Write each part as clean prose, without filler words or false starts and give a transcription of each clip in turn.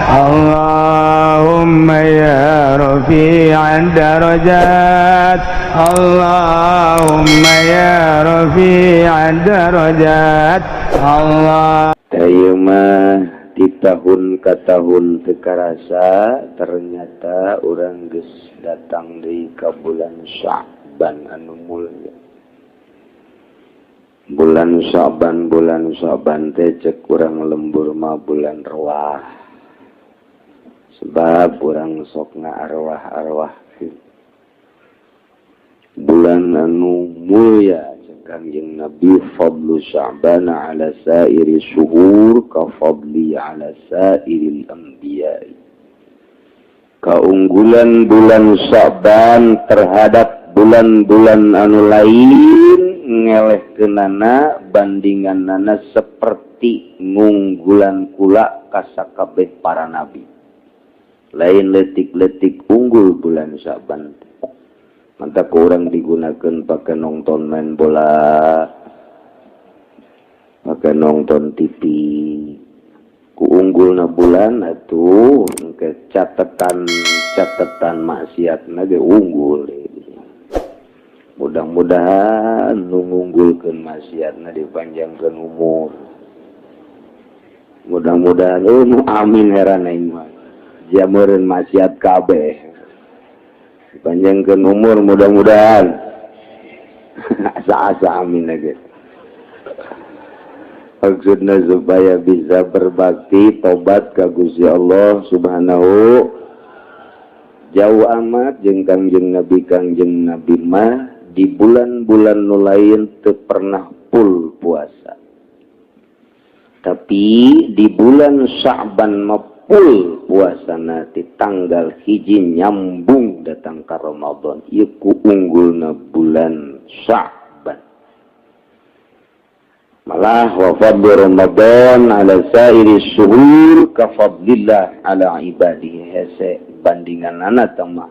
اللهم يا رفيع الدرجات اللهم يا رفيع الدرجات Allah. Ayo mah di tahun ke tahun tekarasa ternyata orang geus datang di ka bulan Sya'ban anu mulya. Bulan Sya'ban teh cek urang lembur mah bulan Rewah. Sebab urang sok ngaarwah-arwah bulan anu mulya Kanjeng Nabi fadlu Sya'ban ala sairi syuhur ka fadli ala sairil anbiya. Keunggulan bulan Sya'ban terhadap bulan-bulan anu lain ngelehkeunana bandinganana seperti ngunggulan kula ka sakabeh para nabi. Lain letik-letik unggul bulan Sya'ban. Mantap orang digunakan pakai nonton main bola, pakai nonton TV. Kuunggulna bulan atuh ke catatan maksiat nage unggul. Mudah-mudahan nunggulkeun maksiatna dipanjangkeun umur. Mudah-mudahan amin heran aing mah. Jameureun maksiat kabeh. Panjangkan umur mudah-mudahan. Asa-asa amin lagi. Maksudnya supaya bisa berbakti tobat ka Gusti Allah Subhanahu. Jauh amat jeung Kangjeng Nabi mah di bulan-bulan nu lain teu pernah full puasa. Tapi di bulan Sya'ban mah full puasana ti tanggal hiji nyambung datang ka Ramadan. Ieu ku unggulna bulan Sya'ban. Malah wa fadlu Ramadan ala sairi syuhur ka fadlillah ala ibadihi hese bandinganana tama.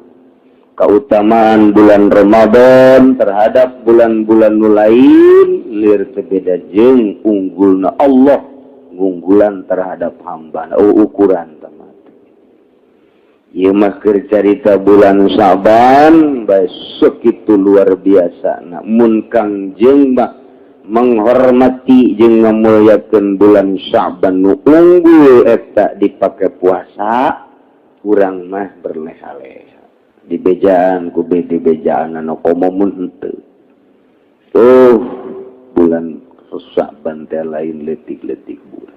Keutamaan bulan Ramadan terhadap bulan-bulan nu lain lir teu beda jeung unggulna Allah unggulan terhadap hamba ukuran teman. Ieu mah keur carita bulan Sya'ban besok itu luar biasa. Namun Kangjeng mah menghormati jeung ngamulyakeun bulan Sya'ban nu unggul eta dipake puasa, urang mah berleha-leha. Di bejaan ku di bejaan anu komomun henteu. Bulan Sya'ban teh lain letik-letik bulan.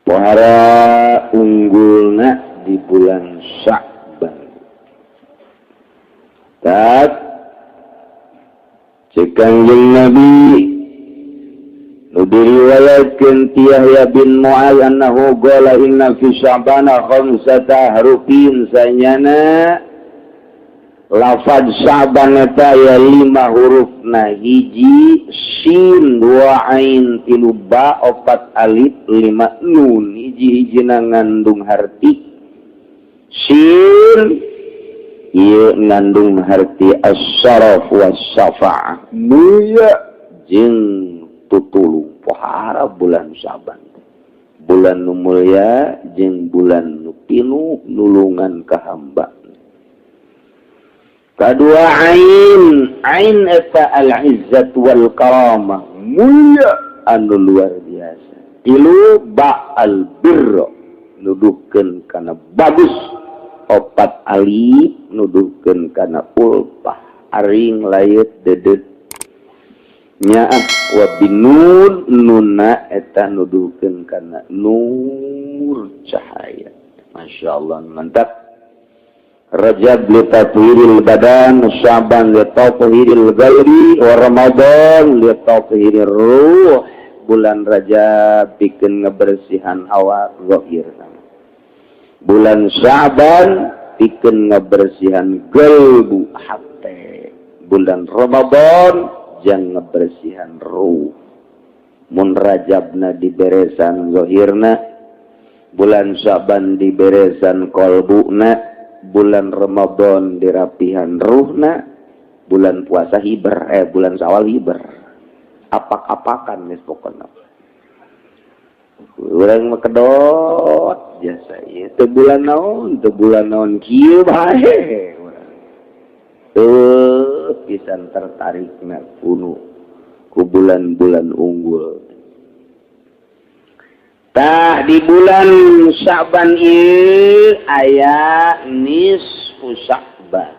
Para unggulna di bulan Sya'ban. Tak cek Kangjeng Nabi nu diriwayatkeun ti Yahya bin Mu'adz annahu qala inna fi Sya'bana khamsata harufin sanyana lafaz Sya'ban eta ya 5 hurufna hiji shin 2 ain 3 ba 4 alif 5 nun hiji-hijina ngandung harti shin ieu ngandung harti as-syaraf was-syafa'ah mulia jeung tutulung pohara bulan Sya'ban bulan nu mulia jeung bulan nu pinuh nulungan ka hamba. Kedua ain eta al-izzat wal karamah mulia anu luar biasa. Tilu ba al-birr nuduhkeun kana bagus. 4 alif nuduhkeun kana ulpah aring layet dedet nyaah wa binun nunna eta nuduhkeun kana nur cahaya. Masyaallah mantap. Rajab li tathhiril badan, Sya'ban li tathhiril ghairi, wa Ramadan li tathhirir ruh. Bulan Rajab pikeun ngabersihan hawa zahir. Bulan Sya'ban pikeun ngabersihan qalbu hate. Bulan Ramadan jang ngabersihan ruh. Mun Rajabna diberesan zahirna, bulan Sya'ban diberesan qalbuna, bulan Ramadan dirapihan ruhna, bulan puasa hiber, bulan Syawal hiber. Apak-apakan nih pokoknya. Urang mah kedot Teu bulan naon kieu bae. Pisan tertarikna kuno ku bulan-bulan unggul. Tah di bulan Sya'ban ieu aya nisfu Sya'ban.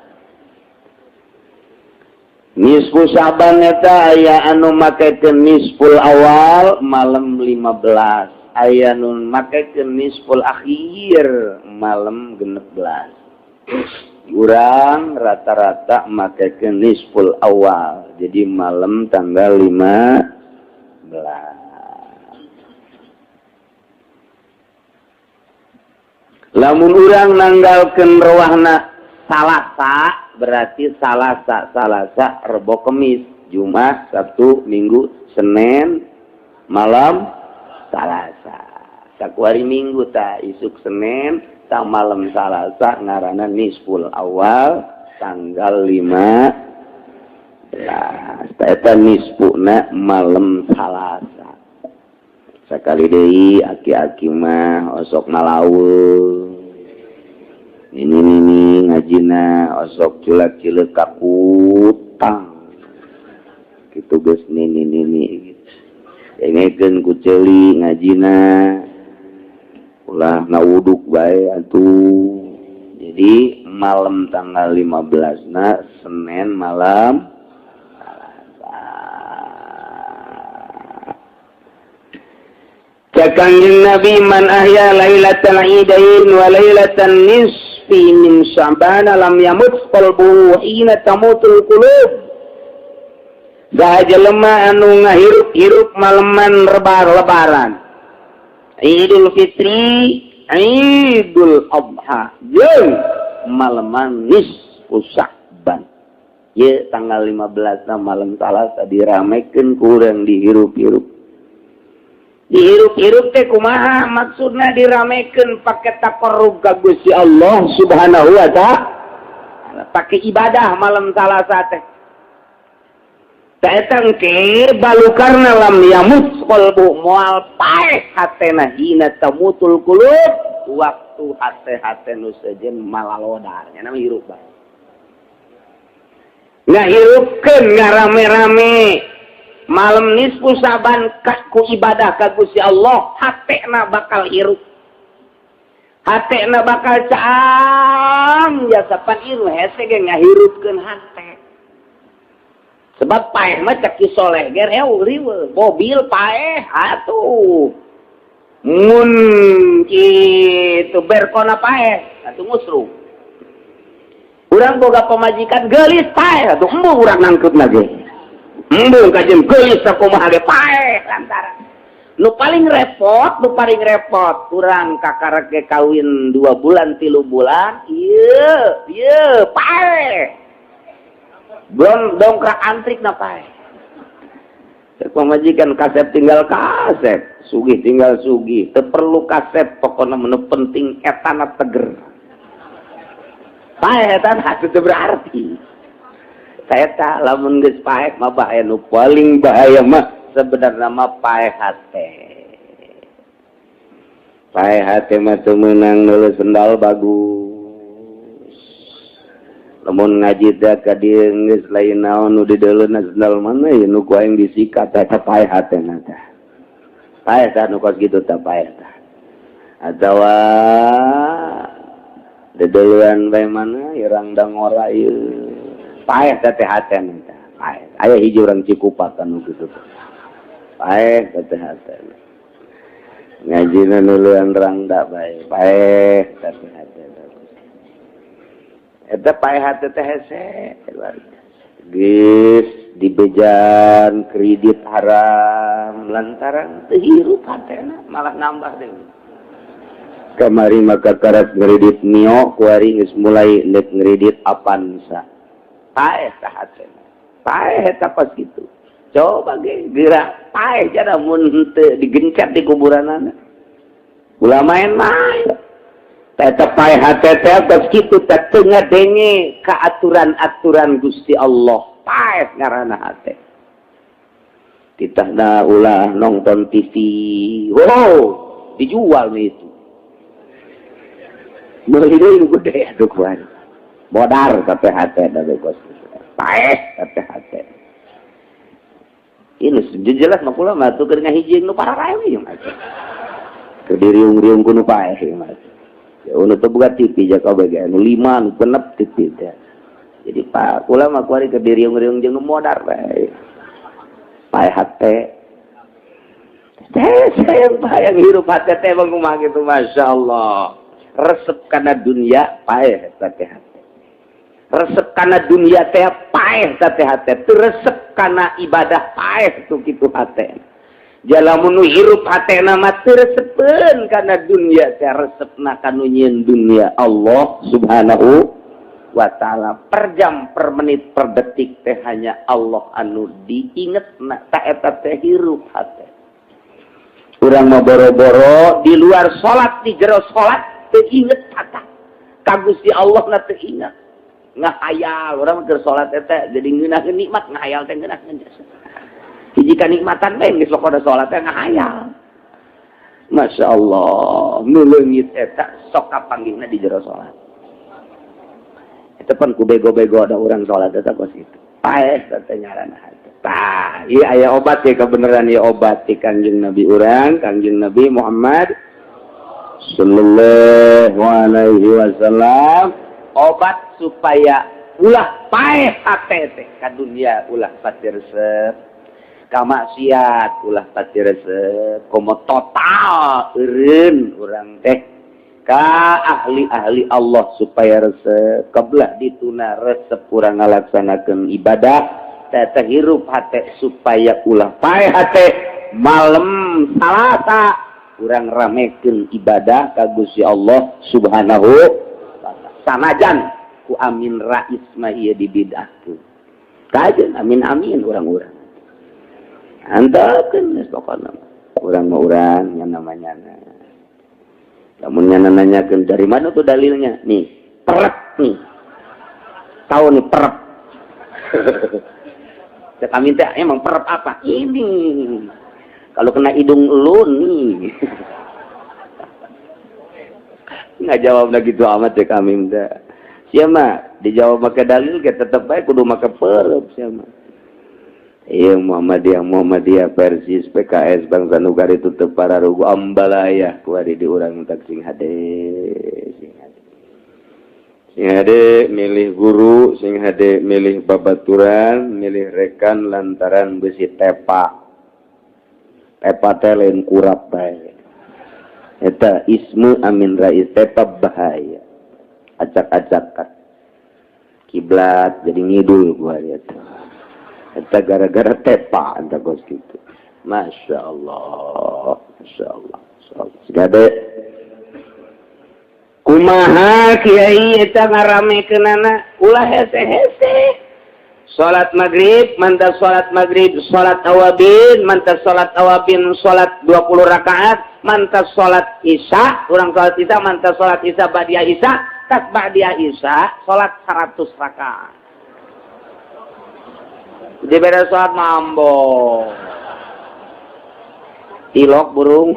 Nisfu Sya'ban eta aya anu makekeun nisful awal malam 15. Aya nu makekeun nisful akhir malam 16. Urang rata-rata makekeun nisful awal. Jadi malam tanggal 15. Lamun urang nanggalkeun roahna Salasa berarti Salasa Rebo Kemis, Jumat, Sabtu, Minggu, Senin, malam Salasa. Sakuari Minggu ta isuk Senin, ta malam Salasa ngaranna nisful awal tanggal 15. Ta eta nisfuna malam Salasa. Sakali deui aki-aki mah osok malaweung. Ini ngajina osok culak-culek ka kutang. Kitu geus nini gitu. Dengekeun ku ceuli ngajina. Ulah ngawuduk bae atuh. Jadi malam tanggal 15-na Senin malam Kanjeng Nabi man ahya lailatal idain wa lailatan nisfi min Sya'ban lam yamut qalbuhu hina tamutul qulub. Saha jelema anu ngahirup-hirup maleman lebaran. Idul Fitri, Idul Adha, jeung maleman nisfu Sya'ban. Ye tanggal 15 na malam Salasa diramekeun ku urang dihirup-hirup. Dihirup-hirup teh kumaha maksudna diramekeun pake taqarrub ka Gusti Allah Subhanahu wa ta'ala. Pake ibadah malam Salasa teh. Eta engke balukarna lam yamut qalbu moal paeh hatena hina tamutul qulub waktu hate-hate nu sejen malalodar. Nya nama hirup bae. Ngahirupkeun ngarame-rame malam nisfu Sya'ban ku ibadah ka Gusti Allah, hatena bakal hirup. Hatena bakal caang ya sapan ieu hese ge ngahirupkeun hate. Sebab paeh mah cek soleh ge riweuh, mobil paeh atuh. Mun kitu berkona paeh atuh ngusru. Urang boga pamajikan geulis paeh atuh embung urang nangkeupna ge. Embung kajem geulis sakumaha ge paeh lantaran. Nu paling repot urang kakarek ge kawin 2 bulan 3 bulan ieu paeh. Belum dongkrak antrik na paeh. Pamajikan kasep tinggal kasep, sugih tinggal sugih, teu perlu kasep pokona menu penting etana teger. Paeh eta hatu teu berarti. Saeta lamun geus paeh mah bae nu paling bahaya mah sebenarnya mah paeh hate. Paeh hate mah teu meunang nulis sendal bagus. Lamun ngaji teh ka dieu geus lain naon nu dideuleuna sendal mana ye nu ku aing disikat eta paeh hatena teh. Paeh tah nu kos kitu teh paeh tah. Atawa dedeuleuan bae mana irang dangora ieu. Paeh teh hatena teh. Paeh. Aya hiji urang Cikupa anu kitu teh. Paeh teh hatena. Ngajina nuluan rangda bae. Paeh teh hatena. Eta paeh hate teh hese. Geus dibejan kredit haram lantaran teu hirup hatena malah nambah deui. Kamari maka karat kredit Mio kuari geus mulai neuk kredit Avanza. Paeh tah hatena. Paeh eta pas kitu. Coba ge gerak paeh jada mun teu digencet di kuburanana. Ulah main-main. Eta paeh hate teh geus kitu teh teu ngadenge ka aturan-aturan Gusti Allah. Paeh ngaranna hate. Titahna ulah nonton TV. Wow, dijual itu. Meuli deui nu gede aduh kuari. Bodar tapi hate da kos. Paeh tapi hate. Ini jelas mah kula mah tuh keur ngahijing nu pararae we mah. Keur diriung-riung ku nu paeh mah. Ya unu teu boga TV jaka bae anu 5 nu genep TV teh. Jadi Pak kula mah kuari keur diriung-riung jeung nu modar bae. Paeh hate. Saya bayang hirup hati teh bang kumaha gitu, masya Allah. Resep kana dunia paeh teh hati. Resep kana dunia teh paeh teh hati. Resep kana ibadah paeh tu kitu hati. Jalamun nu hirup hatena mah resepeun kana dunia teh resepna kanu nyieun dunia Allah Subhanahu wa taala. Per jam, per menit, per detik teh hanya Allah anu diingetna ta eta teh hirup hati. Urang mah boro-boro di luar salat di jero salat teu inget kata. Ka Gusti Allah na teu inget. Ngahayal urang keur salat eta jadi ngeunaheun nikmat ngahayal teh ngeunaheun jasa. Hiji kanikmatan bae geus lokoda salat teh ngahayal. Masya Allah, nu leungit eta sok kapanggihna di jero salat. Eta pan ku bego-bego ada urang salat eta kos kitu. Paeh teh nyarana. Tah, ieu aya obat ya kebenaran ieu obat ti Kanjeng Nabi urang, Kanjeng Nabi Muhammad sallallahu alaihi wasallam, obat supaya ulah paeh hate teh ka dunia ulah pati resep, ka maksiat ulah pati resep, komo total eureun urang teh ka ahli-ahli Allah supaya resep, kebelah dituna resep urang ngalaksanakeun ibadah teh hirup hate supaya ulah paeh hate malam Salasa urang ramekeun ibadah ka Gusti Allah Subhanahu wa taala. Sanajan ku amin rais mah ieu dibidahkeun. Kajeun amin urang-urang. Antakeun geus pokona. Urang mah urang nya namanya. Lamun nya nanyakeun dari mana tuh dalilnya? Nih, perep nih. Tahu nih perep. Kami teh emang perep apa? Ini. Kalau kena hidung lu nih. Nggak jawab lagi gitu amat ya kami teh. Siapa? Dijawab pakai dalil ke tetep baik kudu make perep siapa? Iya Muhammadiyah Persis PKS Bangsa Nugari tutup para rugu ambalaya kuari di urang tak sing hade. Sing hade milih guru, sing hade milih babaturan, milih rekan lantaran besi tepa. Tepa teh lain kurap bae. Eta ismu amin rais tepa bahaya. Acak-acakan. Kiblat jadi ngidul gua lihat. Eta gara-gara tepa anta gos gitu. Masya Allah. Segade kumaha kiai eta ngaramekeunana ulah hese-hese. Salat maghrib, mantap salat maghrib, salat awabin, mantap salat awabin, salat 20 rakaat, mantap salat isya, urang salat isya, mantap salat isya ba'diyah isya, tas ba'diyah isya, salat 100 rakaat. Di beda salat mambo. Tilok burung.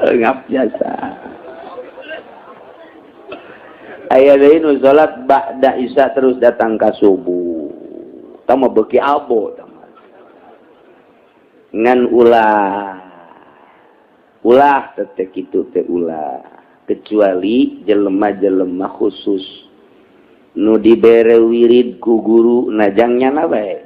Ngap biasa. Aya deui nu salat ba'da isya terus datang ka subuh. Tama beuki abo tama. Ngan ulah teh kitu teh ulah. Kecuali jelema-jelema khusus nu dibere wirid ku guru najangnya bae.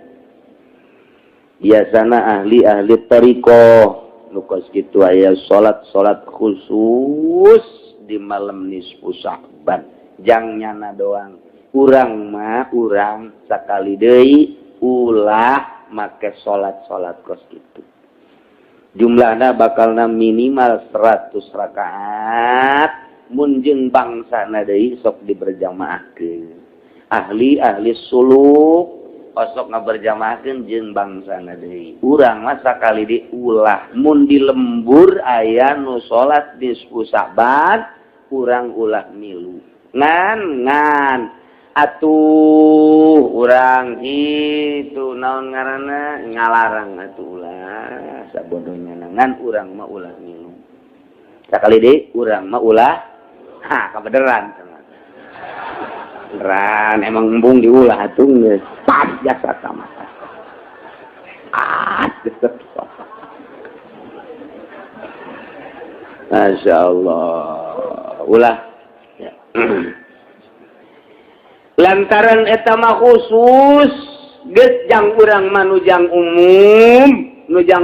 Biasana ahli-ahli tariqah nu kos kitu aya salat khusus di malam nisfu Sya'ban. Jangan doang urang mah urang sakali deui ulah make salat kos kitu jumlahna bakalna minimal 100 rakaat mun jeung bangsana deui sok diberjamaahkeun ahli suluk osok ngaberjamaahkeun jeung bangsana deui urang mah sakali deui ulah mun di lembur aya nu salat nisfu Sya'ban urang ulah milu ngan atuh urang itu naon ngaranna ngalarang atuh ulah sabodohnya ngan urang mah ulah minum Sakali deui urang mah ulah kabeneran. Beneran emang embung diulah atuh geus pas jasa sama. Masya Allah ulah ya. Lantaran eta mah khusus geus jang urang mah nujang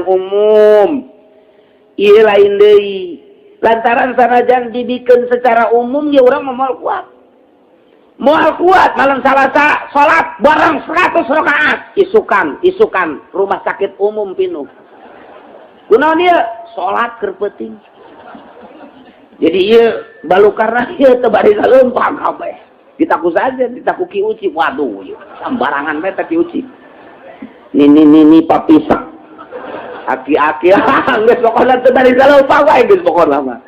umum ieu lain deui lantaran sanajan dibikeun secara umum ya urang mah moal kuat malam Salasa salat bareng 100 rakaat isukan rumah sakit umum pinuh kunaon ieu salat keur penting jadi ieu balu karena ieu teu bari saleumpang kabeh ditaku saja ditaku Ki Uci waduh ieu sambarangan mah teh Ki Uci ni papisak aki-aki geus pokona teu bari saleumpang wae geus pokona mah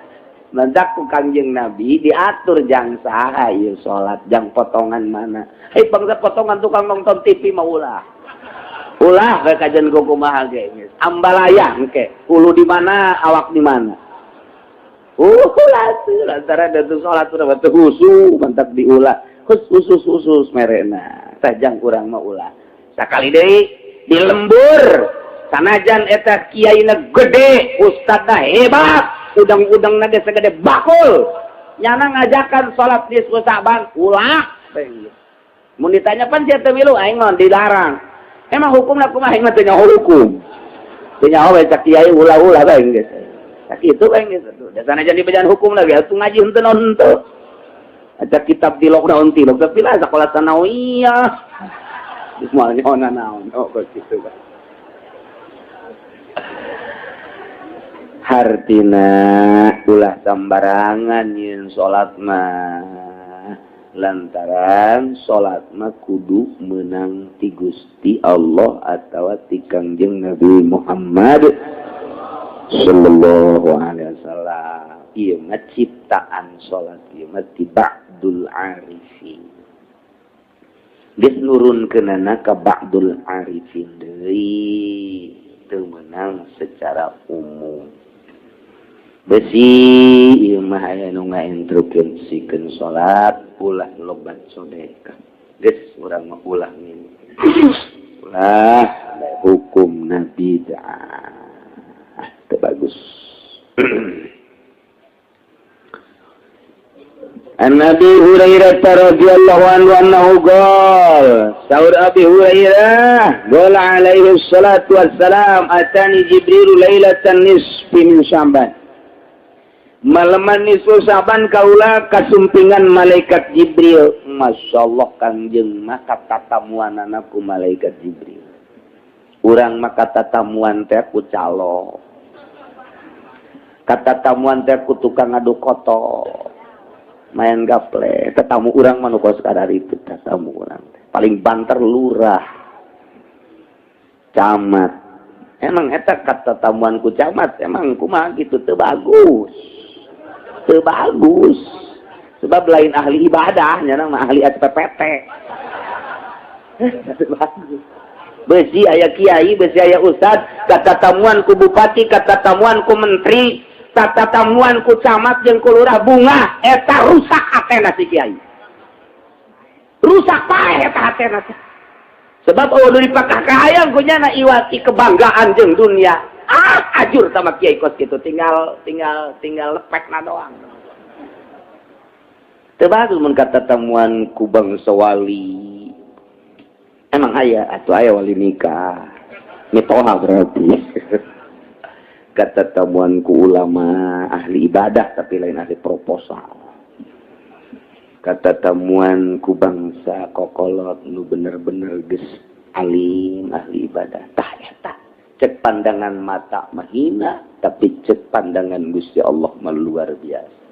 Nandak ku Kangjeng Nabi diatur jang saha ieu salat jang potongan mana. Bangsa potongan tukang nonton TV mah ulah ke kajian kumaha ge geus. Ambalaya engke. Ulu di mana, awak di mana. Ulah lantaran da salat urang teh husu mantap diulah. Khusus merena. Sajang urang mah ulah. Sakali deui di lembur sanajan eta kiaina gede, ustadna hebat. Udang-udang nage segede bakul nyana ngajakan sholat nisfu Sa'ban ulah mun ditanya pan sia teu milu aing mah dilarang emang hukumna kumaha aing mah teu nyaho hukum teu nyaho we cak kiai ulah-ulah bae geus tak kitu bae geus da sanajan dibajaan hukum lagi atuh ngaji henteu naon henteu ada kitab di lockdown tilok tapi lah sakola sanawiyah geus moal nyaona naon kitu bae hartina ulah sambarangan yen salat mah lantaran salat mah kudu meunang ti Gusti Allah atawa ti Kangjeng Nabi Muhammad sallallahu alaihi wasallam ieu mah ciptaan salat ieu mah ti ba'dul arifin geus nurunkeunana ka ba'dul arifin deui teu meunang secara umum besi ieu mah aya nu ngainstruksikeun salat ulah lobat sedekah geus urang mah ulah ngini ulah hukum nabi teu bagus An Nabi Hurairah radhiyallahu anhu qala Saur Abi Hurairah qala alaihi salatu wassalam atani Jibril lailatan nisfi min Sya'ban Malaman nisfu Sa'ban kaula kasumpingan malaikat Jibril. Masyaallah Kangjeng mah katatamuanana ku malaikat Jibril. Urang mah katatamuan teh ku calo. Katatamuan teh ku tukang ngadu koto. Main gaple, tetamu urang mah nu kos kadar itu tatamu urang teh. Paling banter lurah. Camat. Emang eta katatamuan ku camat emang kumaha kitu teu bagus. Teu bagus sebab lain ahli ibadah nya mah ahli SPPT besi aya kiai besi aya ustad kata tamuan ku bupati kata tamuan ku menteri kata tamuan ku camat jeung ku lurah bunga eta rusak hatena si kiai rusak pae eta hatena sebab eueuh dipakah kahayang ku nya iwati kebanggaan jeung dunia ajur sama kiai kos gitu tinggal lepekna doang teu bagus mun kata tamuan ku bangsa wali emang aya atuh aya wali nikah mitoha berarti kata tamuan ku ulama ahli ibadah tapi lain ahli proposal kata tamuan ku bangsa kokolot nu bener-bener geus alim ahli ibadah tah eta cek pandangan mata mahina tapi cek pandangan Gusti Allah mah luar biasa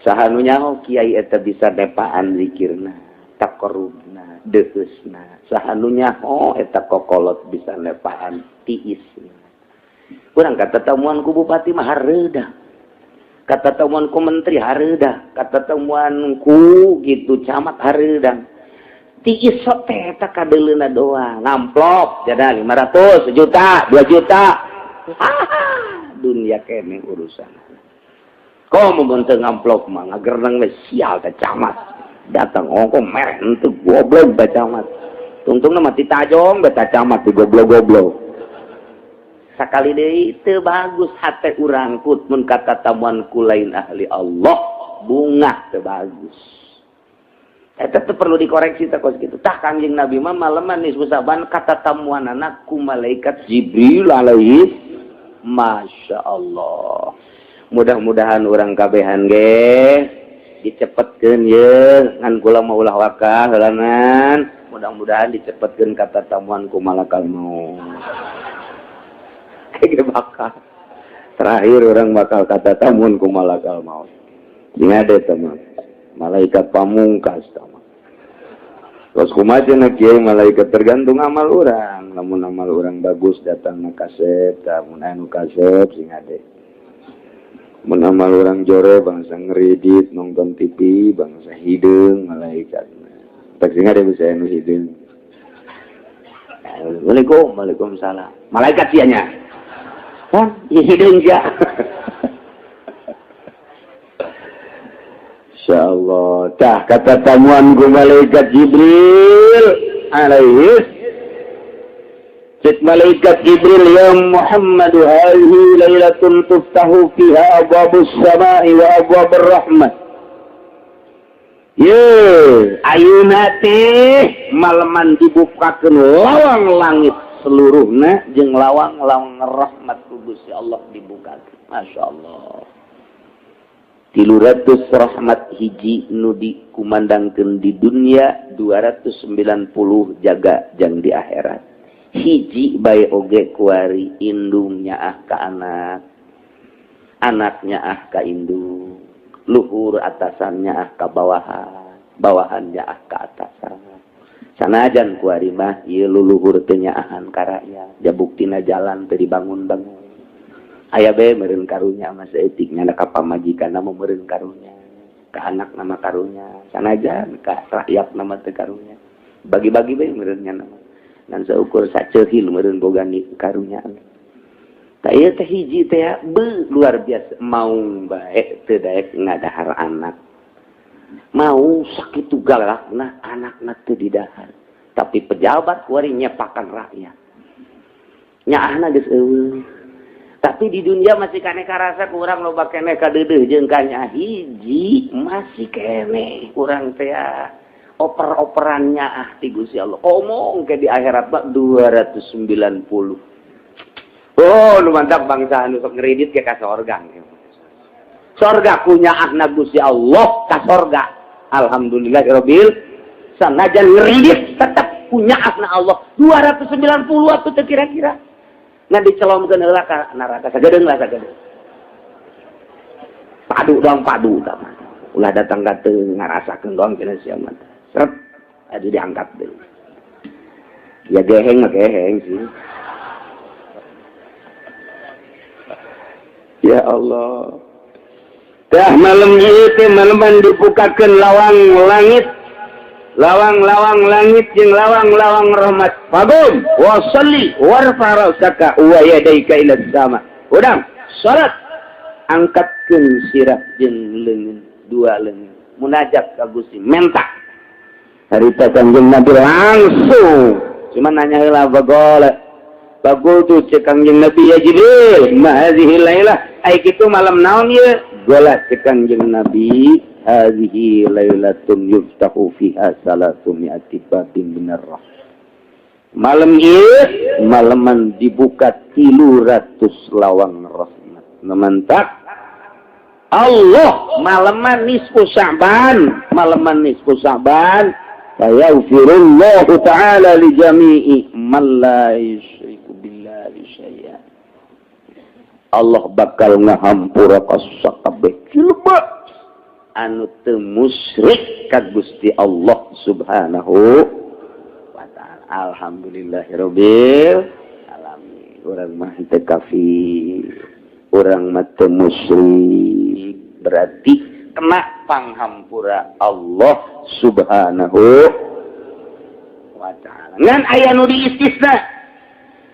sahanu nyaho kiai eta bisa nepaan zikirna taqarrubna deusna sahanu nyaho eta kokolot bisa nepaan tiisna urang kata tamuan ku bupati mah hareudah kata tamuan ku menteri hareudah kata tamuan ku gitu camat hareudah tiis teh eta kadeleuna doang ngamplop jada 500 1 juta 2 juta dunia kene urusan Komo menteng amplop mah ngagerenang we sial teh camat. Datang ongko merek henteu goblok teh camat. Tungtungna mah ti tajong beta camat ti goblok-goblok. Sakali deui teu bagus hate urang put mun katatamuan ku lain ahli Allah bunga teu bagus. Eta teh perlu dikoreksi teh kos kitu. Tah Kangjeng Nabi mah maleman nisfu saban katatamuanana ku malaikat Jibril alaihi Masya Allah. Mudah-mudahan orang kabehan ge dicepetkeun ye ngan kula maulah wakah heulangan. Mudah-mudahan dicepetkeun katatamuan ku malakal maut. Kayak bakal terakhir orang bakal katatamuan ku malakal maut. Ingat deh teman, malaikat pamungkas teman. Terus kumaha cenah kieu malaikat tergantung amal orang. Lamun amal orang bagus datang na kasep, lamun anu kasep sing ade. Mun amal orang jore bangsa ngeredit nonton TV bangsa hideung malaikat. Tak sing ade bisa anu hideung. Assalamualaikum, waalaikumsalam. Malaikat sianya. Hah, hideung ja. Insyaallah. Tah kata tamuan ku malaikat Jibril alaihi Cik malaikat Jibril ya Muhammad hadhihi lailatun tuftahu fiha abwabus samai wa abwabur rahmat. Ye, ayeuna teh maleman dibukakeun lawang langit seluruhna jeung lawang-lawang rahmat ku Gusti Allah dibukakeun. Masyaallah. 300 rahmat hiji nu dikumandangkeun di dunia, 290 jaga jang di akhirat. Hiji bae oge kuari indungnya ka anak, anaknya ka indung, luhur atasannya ka bawahan, bawahannya ka atasan. Sanajan kuari mah ieu luluhur teu nyaahan ka rakyat, da buktina jalan teu dibangun-bangun. Aya bae meureun karunya mah saeutiknya ka pamajikan mah meureun karunya, ka anak nama karunya, sanajan ka rakyat nama teu karunya. Bagi-bagi bae meureunnya nama. Dan seukur saceuhil meureun boga ni karunya. Tah ieu teh hiji teh luar biasa mau bae teu daek ngadahar anak. Mau sakitu galakna anakna teu didahar. Tapi pejabat kuari nyepakan rakyat. Nyaahna geus eueuh. Tapi di dunia masih kene karasa kurang loba kene kadeudeuh jeung kanya hiji masih kene urang teh oper-operannya ti Gusti Allah. Omong ke di akhirat bak 290. Oh, lu mantap bangsa anu sok ngredit ke ka sorga. Sorga punya anak Gusti Allah ka sorga. Alhamdulillahirabbil sanajan ngredit tetap punya anak Allah 290 atuh teu kira-kira. Ngan dicelomkeun heula ka neraka sagedeung lah sagedeung. Padu dong padu tah. Ulah datang ka teu ngarasakeun doang cenah sia mah. Seret, ada diangkat deh. Ya geheng sih. Ya Allah. Dah malam itu malaman dibukakan lawang langit. Lawang-lawang langit jeung lawang-lawang rahmat. Fagum wa sholli warfa rasaka wa yadaika ila sama. Udang, salat angkatkeun sirah jeung leungeun, dua leungeun. Munajat ka Gusti, mentak. Harita Kangjeng Nabi langsung cuma nanya heula bagol tuh cek Kangjeng Nabi ya Jibril ma hadhihi lailah ai kitu malam naon ieu gola cek Kangjeng Nabi hadhihi lailatun yuftahu fiha salatu mi'ati babin minar rah. Malam ieu malaman dibuka 300 lawang rahmat. Memantak Allah malaman nisfu Sya'ban, malaman nisfu Sya'ban yaghfirullahu ta'ala li jami'i man la yusyriku billahi syai'an. Allah bakal ngahampura ka sakabeh jelema anu teu musyrik ka Gusti Allah Subhanahu wa ta'ala. Alhamdulillahirabbil alamin. Urang mah teu kafir, urang mah teu musyrik, berarti kena panghampura Allah Subhanahu wa ta'ala. Ngan aya nu diistisna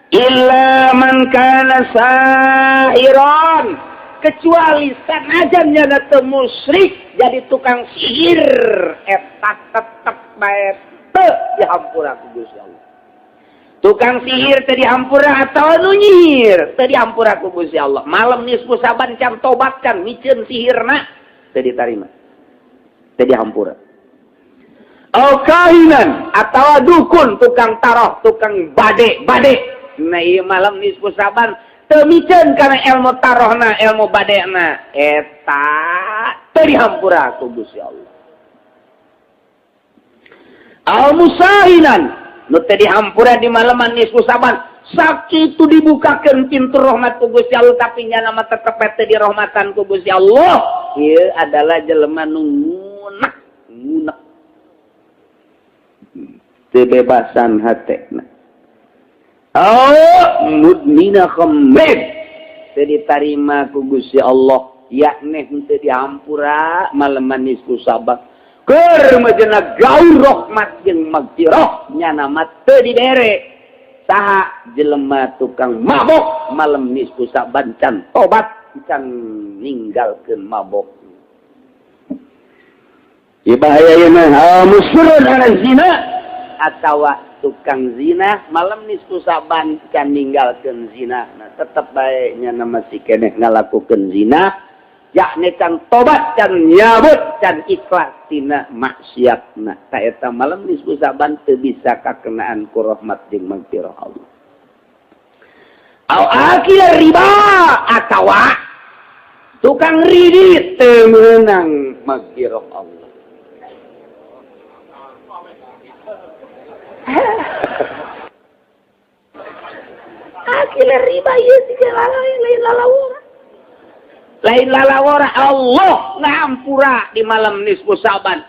illa man kana sahiran kecuali sanajan nya teu musyrik jadi tukang sihir eta tetep bae teu dihampura ku Gusti Allah. Tukang sihir teu dihampura atawa nu nyihir teu dihampura ku Gusti Allah. Malam nisfu saban can tobatkan miceun sihirna teu ditarima. Teu dihampura. Au kahinan atawa dukun tukang taroh, tukang bade. Nah ieu malam nisfu saban teu miceun kana ilmu tarohna, ilmu badena eta teu dihampura ku Gusti Allah. Au musahinan nu teu dihampura di malaman nisfu saban sakitu dibukakeun pintu rahmat ku Gusti Allah tapi nya nama tetep teu dirahmatan ku Gusti Allah. Ieu adalah jelema nu ngunek teu bebasan hatena. Mudmina khamrin teu ditarima ku Gusti Allah yakni teu dihampura malaman nisfu saban. Keur majena gaul rahmat jeung magfirah nya nama teu dibere. Saha jelema tukang mabok malam nisfu saban can tobat can ninggalkeun mabok. Ieu bahaya ieu mah musyrun ala zina atawa tukang zina malam nisfu saban can ninggalkeun zina. Nah tetep bae nya nama si keneh ngalakukeun zina. Yakni can tobat, can nyabut, can ikhlas tina maksiatna. Ta eta malam nisfu saban teu bisa kakenaan ku rahmat jeung magfirah Allah. Au akil riba atawa tukang ridit teu meunang magfirah Allah. Akil riba ieu siga lain lalawara. Lain lalawara Allah ngampura di malam nisfu saban.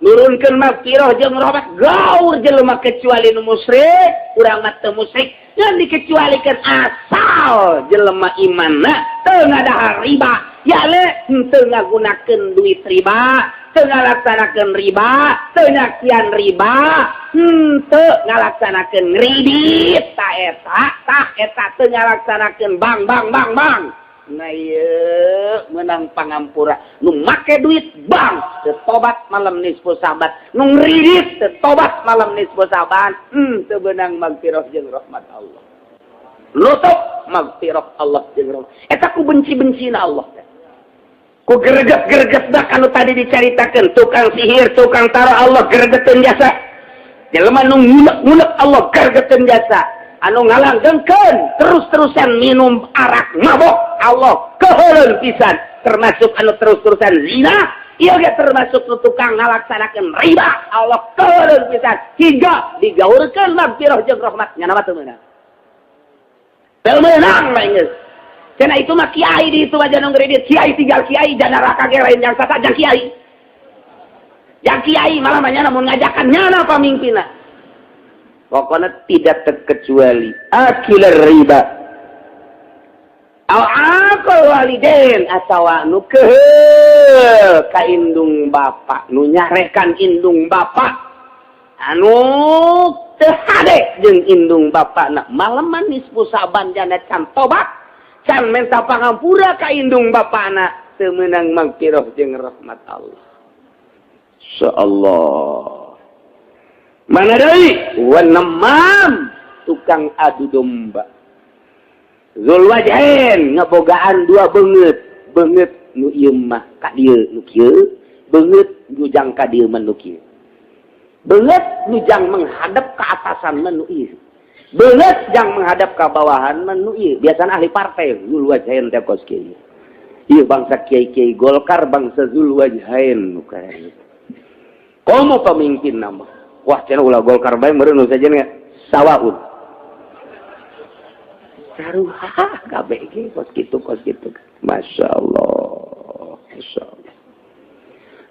Nurunkeun magfirah jeung rahmat gaur jelema kecuali nu musyrik, urang mah teu musyrik, ngan dikecualikeun asal jelema imanna teu ngadahar riba. Ya le teu ngagunakeun duit riba, teu ngalaksanakeun riba, teu nyakian riba, teu ngalaksanakeun ridit ta eta teu ngalaksanakeun bang. Nah ieu menang pangampura nu make duit bang teu tobat malam nisfu saban nu ngridit teu tobat malam nisfu saban teu beunang magfirah jeung rahmat Allah. Nutup magfirah Allah jeung rahmat eta ku benci-bencina Allah. Ku greget-gregetna anu tadi dicaritakeun tukang sihir, tukang taroh Allah gregeteun jasa. Jelema nu ngunek-ngunek Allah gregeteun jasa. Anu ngalanggengkeun terus-terusan minum arak mabok Allah keheuleun pisan termasuk anu terus-terusan zina ieu ge termasuk nu tukang ngalaksanakeun riba Allah keheuleun pisan hingga digaurkeun magfirah jeung rahmat nya nama teu meunang. Teu meunang mah geus. Cenah itu mah kiai di itu aja nu ngredit kiai tinggal kiai jana neraka ge lain yang sasa jang kiai. Jang kiai malah nya namun ngajakan nyana pamimpinna. Pokoknya tidak terkecuali akil riba au akal walidain atawa nu keheul ka indung bapa nu nyarekan indung bapa anu teu hade jeung indung bapana malaman nisfu saban jana can tobat can minta pangampura ka indung bapana teu meunang magfirah jeung rahmat Allah. Insyaallah. Mana deui? Wanamam tukang adu domba. Zulwajhain ngabogaan dua beungeut nu ieu mah ka dieu nu kieu, beungeut nu jang ka dieu mah nu kieu. Beungeut nu jang menghadap ka atasan mah nu ieu. Beungeut jang menghadap ka bawahan mah nu ieu. Biasana ahli partai Zulwajhain teh kos kieu. Ieu bangsa kiai-kiai Golkar bangsa Zulwajhain nu kaya. Komo pemimpin nama wah cenah ulah Golkar bae meureun nu sajana sawaun. Saruha kabeh ge kos kitu. Masyaallah.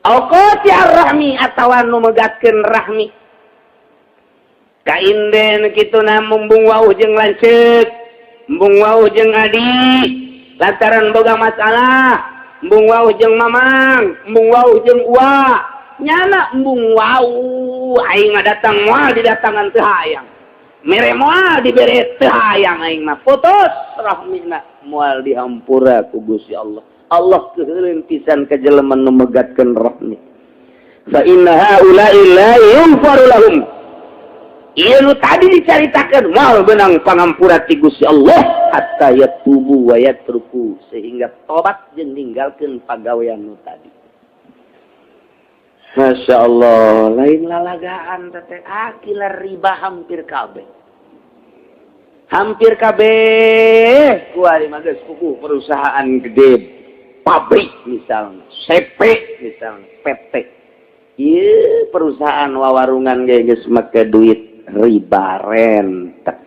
Alqati ar-rahmi atawa nu megatkeun rahmi. Ka inden kituna mumbung wauh jeung lanceuk, mumbung wauh jeung adi, lantaran boga masalah, mumbung wauh jeung mamang, mumbung wauh jeung uwa. Nyana embung wau aing ngadatang moal didatangan teu hayang mere moal dibere teu hayang aing mah putus rahmina moal dihampura ku Gusti Allah. Allah keuleuin pisan ka jelema nu megatkeun rahmi. Fa inna haula'i la yunfaru lahum. Ieu nu tadi dicaritakeun moal beunang pangampura ti Gusti Allah hatta yatubu wa yatruku sehingga tobat jeung ninggalkeun pagawean nu tadi. Masya Allah, lain lalagaan tete akilah riba hampir kabeh. Hampir kabeh kuari mah geus kuku perusahaan gede, pabrik misalnya, CP misalnya, PT. Ieu perusahaan wawarungan ge geus make duit riba rentet.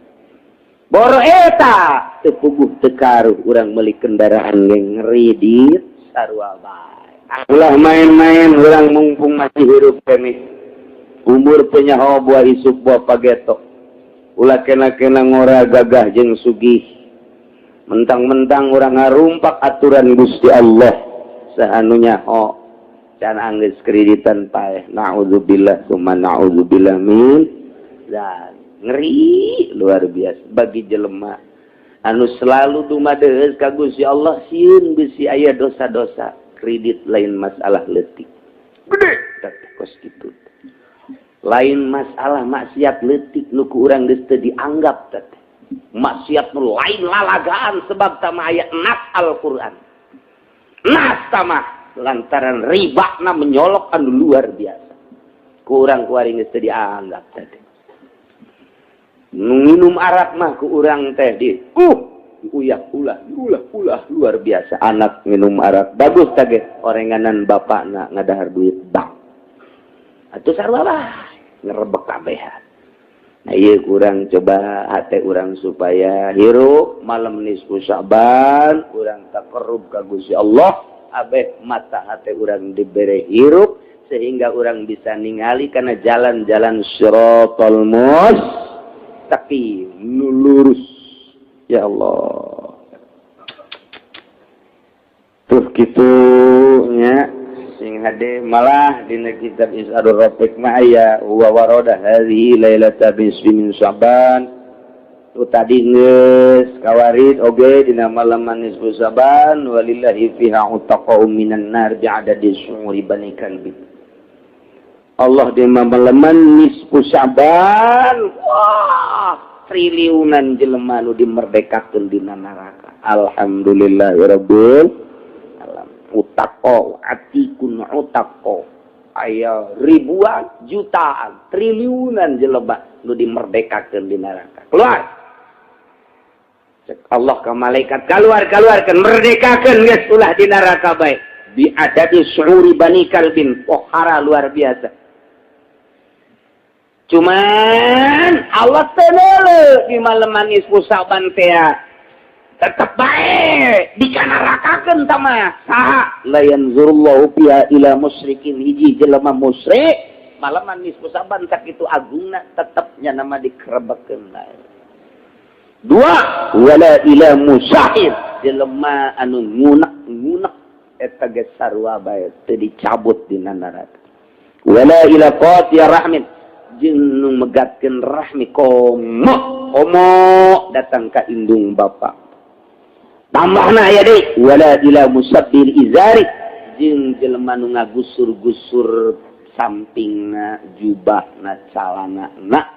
Boro eta teu puguh teu karuh urang meuli kendaraan ge ngredit sarua bae. Ulah main-main orang mumpung masih hidup kami umur penyaho buah isuk buah pagetok ulah kena-kena ngora gagah jeung sugih mentang-mentang orang ngarumpak aturan Gusti Allah sahanunya ho can anggeus kreditan paeh naudzubillah summa naudzubillah min dan ngeri luar biasa bagi jelema anu selalu dumadeus ka Gusti Allah sieun bisi aya dosa-dosa. Kredit lain masalah leutik. Gede tapi kos kitu. Lain masalah maksiat leutik nu ku urang geus teu dianggap teh. Maksiat nu lain lalagaan sebab tama aya nas Al-Qur'an. Nas tama lantaran ribana menyolok anu luar biasa. Ku urang kuari geus teu dianggap teh. Nu minum arak mah ku urang teh di ulah luar biasa anak minum arak bagus tage orenganan bapakna ngadahar duit bang atuh sarua bae ngerebek kabehan. Nah ieu kurang coba hate urang supaya hirup malam nisfu Sa'ban urang taqarrub ka Gusti Allah abeh mata hate urang dibere hirup sehingga urang bisa ningali kana jalan-jalan siratal mustaqim nu lurus. Ya Allah. Tuh kitu nya sing hade malah dina kitab Is'adur Rafiq ma aya wa warada hadhihi lailata bismi min Sa'ban. Tu tadi geus kawarid oge dina malam nisfu Sa'ban walillahi fiha utaqa'u minan nar bi'adadi syu'uri bani kalbi. Allah di malam nisfu Sa'ban. Wah. Triliunan jelema nu dimerdekakeun dina neraka. Alhamdulillahirabbil alamin. Utaqo atikun utaqo. Aya ribuan, jutaan, triliunan jelema nu dimerdekakeun dina neraka. Keluar. Cek Allah ka malaikat keluarkeun merdekakeun geus ulah dina neraka bae. Bi adadi syu'uri bani kalbin pohara luar biasa. Cuman Allah tenele di malam nisfu Sa'ban teh tetep bae dikanarakakeun tama saha la yanzurullahu fiha ila musyrikin hiji jelema musyrik malam nisfu Sa'ban sakitu agungna tetep nya nama dikerebekeun bae. Dua wala ila musahir jelema anu ngunek eta ge sarua bae teu dicabut dina neraka. Wala ila qatiya rahmin jeung nu megatkeun rahmi komo datang ka indung bapa. Tambahna aya deui wala ila musabbil izari jeung jelema nu ngagusur-gusur sampingna jubahna calanana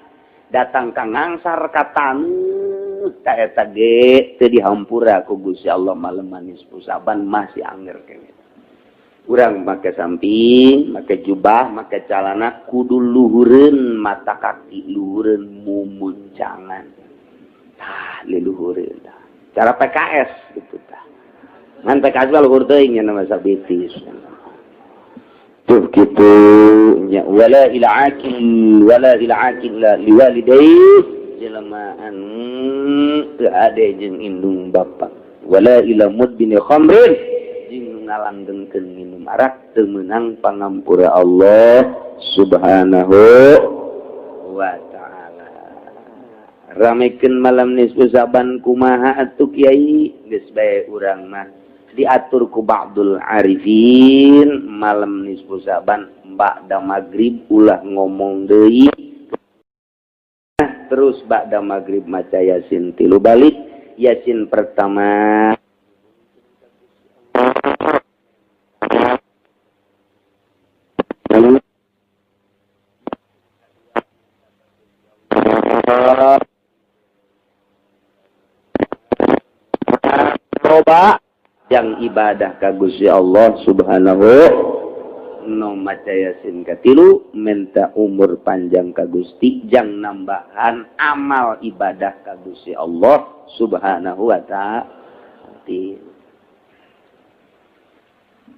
datang ka ngangsar ka tanu ta eta ge teu dihampura ku Gusti Allah malam nisfu Sa'ban masih anger kene. Urang make samping, make jubah, make calana kudu luhureun mata kaki, luhureun mumuncangan. Tah, liluhureun tah. Cara PKS gitu tah. Ngan PKS mah luhur teuing nya nama sabitis. Tuh kitu nya wala ila akil la liwalidayhi jelema anu teu ade jeung indung bapa. Wala ila mudbin khamrin ngalanggengkeun minum arak teu meunang pangampura Allah Subhanahu wa taala. Ramekeun malam nisfu Sa'ban kumaha atuh Kiai? Geus bae urang mah diatur ku ba'dul arifin malam nisfu Sa'ban ba'da magrib ulah ngomong deui terus ba'da maghrib maca Yasin 3 balik. Yasin pertama coba yang ibadah ka Gusti Allah Subhanahu no maca Yasin katilu minta umur panjang ka Gusti jang nambahan amal ibadah ka Gusti Allah Subhanahu wa ta'ala.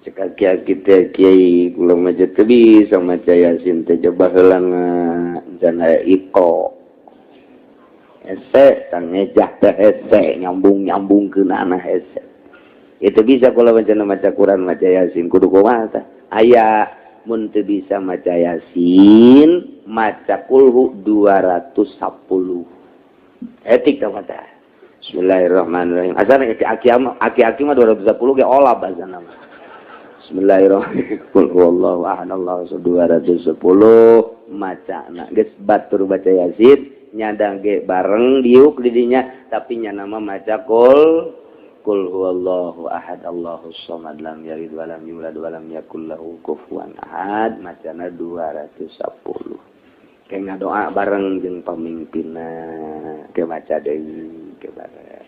Cekak kita kiai kula maca teu bisa maca Yasin teh coba heula jana iko hese tang ngejah teh hese nyambung-nyambungkeun ana hese. Itu bisa kalau maca Quran maca Yasin kudu kumaha tah? Aya mun teu bisa maca Yasin maca kulhu 210. Etik tah maca. Bismillahirrahmanirrahim. Asana aki-aki mah 210 ge olah bahasana mah. Bismillahirrahmanirrahim. Qul huwallahu ahad Allahu samad 210 macana. Geus batur baca Yasin nyadang ge bareng diuk di dinya tapi nya nama maca Qul huwallahu ahad Allahus samad lam yalid wa lam yulad wa lam yakul lahu kufuwan ahad macana 210. Ke ngadoa bareng jeung pamimpinna ke maca deui ke bareng.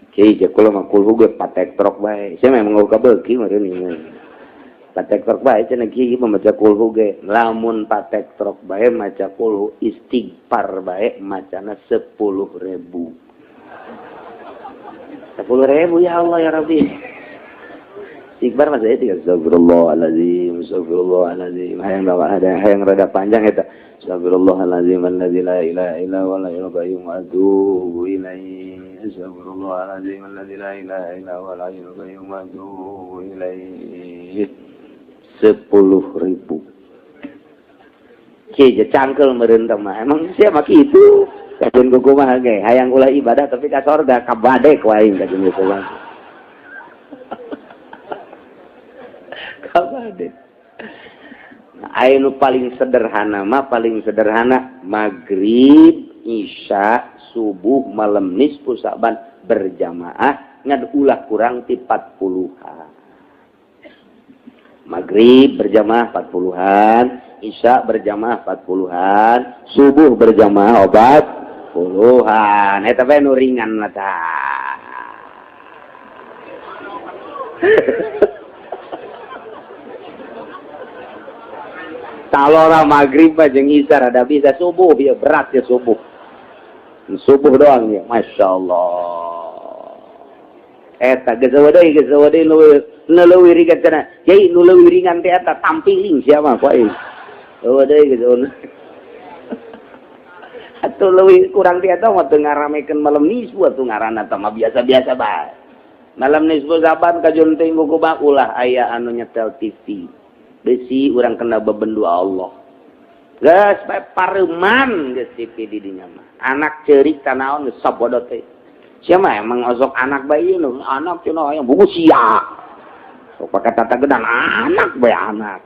Kieu je kula mah kul ge patek trok bae. Sia memang ngeuka beuki meureun ieu. Patek trok bae cenah kieu maca kul ge. Lamun patek trok bae maca kul istighfar bae macana 10.000. 10.000 ya Allah ya Rabbi. Istighfar mah saya tiga astagfirullahalazim, astagfirullahalazim. Hayang rada panjang eta. Astagfirullahalazim alladzi la ilaha illa huwal hayyul qayyum wa atubu ilaihi. Astagfirullahalazim alladzi la ilaha illa huwal hayyul qayyum wa atubu ilaihi. 10.000. Kieu cangkel meureun teh mah. Emang sia mah kitu. Kajen kumaha ge hayang ulah ibadah tapi ka sorga kabade ku aing kajen kumaha. Kabade. Anu paling sederhana mah paling sederhana maghrib, isya, subuh, malam nisfu Sa'ban berjamaah ngad ulah kurang ti 40-an. Maghrib berjamaah 40-an, isya berjamaah 40-an, subuh berjamaah 40-an. Eta bae nu ringan mah tah. Talora maghrib jeung isya rada bisa subuh ya berat ya subuh. Subuh doang ya, masyaallah. Eta geus deui nu leuwih ringan cenah. Kiai nu leuwih ringan teh eta tampiling sia mah poe. Eueuh deui geus. Atuh leuwih kurang teh eta mah teu ngaramekeun malam nisfu atuh ngaranna teh mah biasa-biasa bae. Malam nisfu Sa'ban kajon teh buku ulah aya anu nyetel TV. Besi urang kena bebendu Allah. Geus bae pareuman geus TV di dinya mah. Anak ceurik tanaon geus sabodot teh. Sia mah emang osok anak bayi nu anak cenah aya buku sia. Sok pake tata gedan anak bae anak.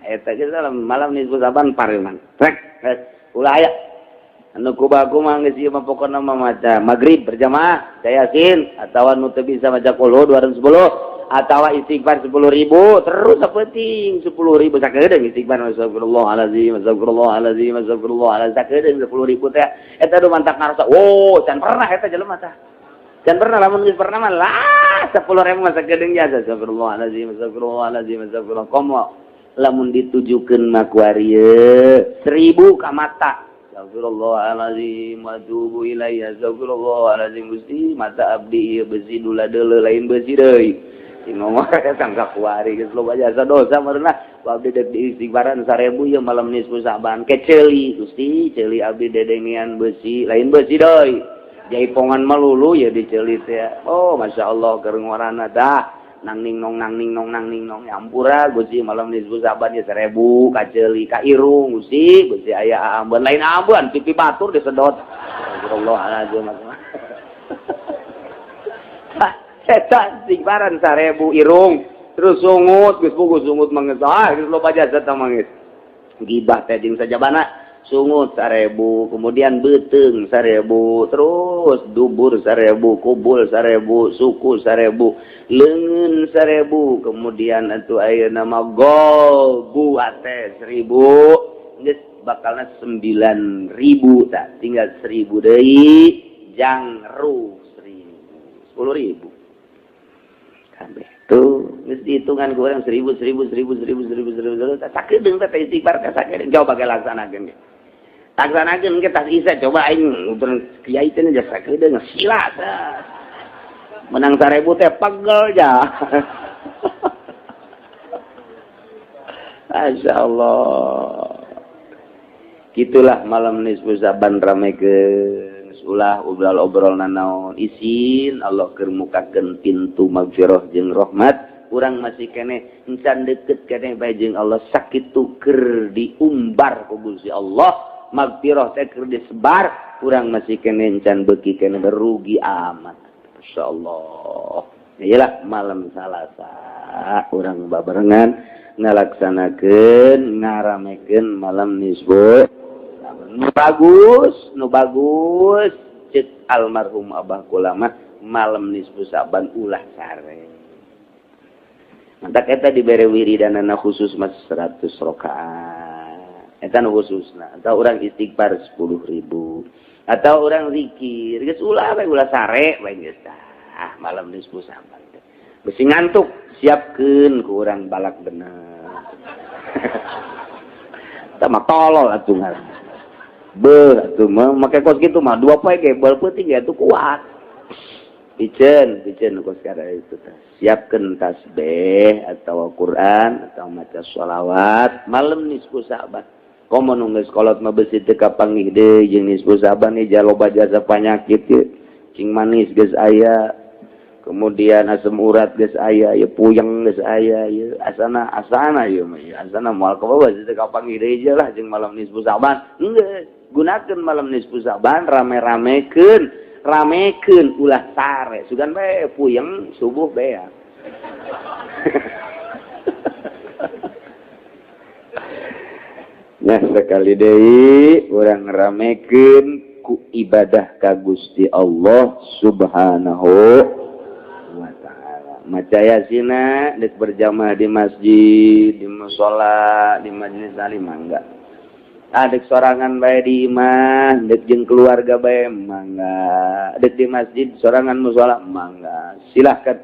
Eta geus malam nisfu Sa'ban pareuman. Rek ulah aya. Anu kubaku mah geus ieu mah pokona mah maca maghrib berjamaah Yasin atawa nu teu bisa maca qul 210 atawa istighfar 10.000 terus sapenting 10.000 sakedeung istighfar astagfirullahalazim astagfirullahalazim astagfirullahalazim sakedeung 10.000 teh eta do mantak ngarasa can pernah eta jelema tah can pernah lamun geus pernah mah lah 10.000 mah sakedeung jasa astagfirullahalazim astagfirullahalazim astagfirullah komo lamun ditujukeun mah ku ari 1000 ka mata astagfirullahalazim wa atubu ilaihi astagfirullahalazim Gusti mata abdi ieu besi dula deuleu lain besi deui ngomong tangka kuari geus loba jasa dosa meurna abdi dek istighfaran 1000 ieu malam nisfu Sa'ban keceuli Gusti ceuli abdi dedengian besi lain besi deui jaipongan melulu ya diceuli teh oh masyaallah keur ngorana dah nang ning nong nyampura Gusti malam nisfu Sa'ban ya 1000 kaceuli ka irung Gusti aya ambeun lain ambeun pipi batur disedot astagfirullahalazim Eta istighfaran 1000 irung terus sungut geus puguh sungut mangeus geus loba jasa tah mangis gibah teh jeung sajabana sungut 1000, kemudian beteng 1000, terus dubur 1000, kubul 1000, suku 1000, leungeun 1000, kemudian atuh aya nama gol buat teh 1000, geus bakalna 9000 tah, tinggal 1000 deui jangru 10.000 kabeh tuh geus dihitungan ku urang 1000 sakedeung teh istighfar teh sakedeung coba ge laksanakeun ge laksanakeun ge tas isa coba aing kiai teh geus sakedeung sila teh menang 1000 teh pegel ja masyaallah gitulah malam nisfu Saban ramekeun ulah obrol-obrol naon isin Allah keur mukakeun pintu magfirah jeung rahmat urang masih keneh encan deukeut keneh bae jeung Allah sakitu keur diumbar ku Gusti Allah magfirah teh keur disebar urang masih keneh encan beuki keneh rugi amat masyaallah iyalah malam Salasa urang babarengan ngalaksanakeun ngaramekeun malam nisfu nu bagus cek almarhum Abah Kulama malam nisfu Saban ulah sare mantak eta dibere wiridanana khusus mas 100 rakaat eta nu khususna atau urang istighfar 10.000 atau urang zikir geus ulah bae ulah sare bae geus malam nisfu Saban geus ngantuk siapkeun ku urang balak bener eta mah tolol atuh ngaran tuh make kos gitu mah 2 poe ge bal peuting ge tuh kuat. Piceun kos kada itu teh. Siapkeun tasbih atau Quran atau maca sholawat malam nisfu Saban. Komo nu geus kolot mah beusi teu kapanggih deui jeung nisfu Saban ieu loba jasa panyakit ieu. Cing manis geus aya. Kemudian asam urat geus aya, ieu puyeng geus aya, ieu asana ieu mah. Asana moal kabawa teu kapanggih deui lah jeung malam nisfu Saban. Enggeus gunakeun malam nisfu Saban rame-ramekeun ulah sare sugan bae puyeng subuh bea nah sekali deui urang ngaramekeun ku ibadah ka Gusti Allah Subhanahu wa taala maca yasina deuk berjamaah di masjid di mushola di majelis taklim mangga dek sorangan bae di imah, dek jeung keluarga bae mangga, dek di masjid sorangan mushola mangga. Silahkan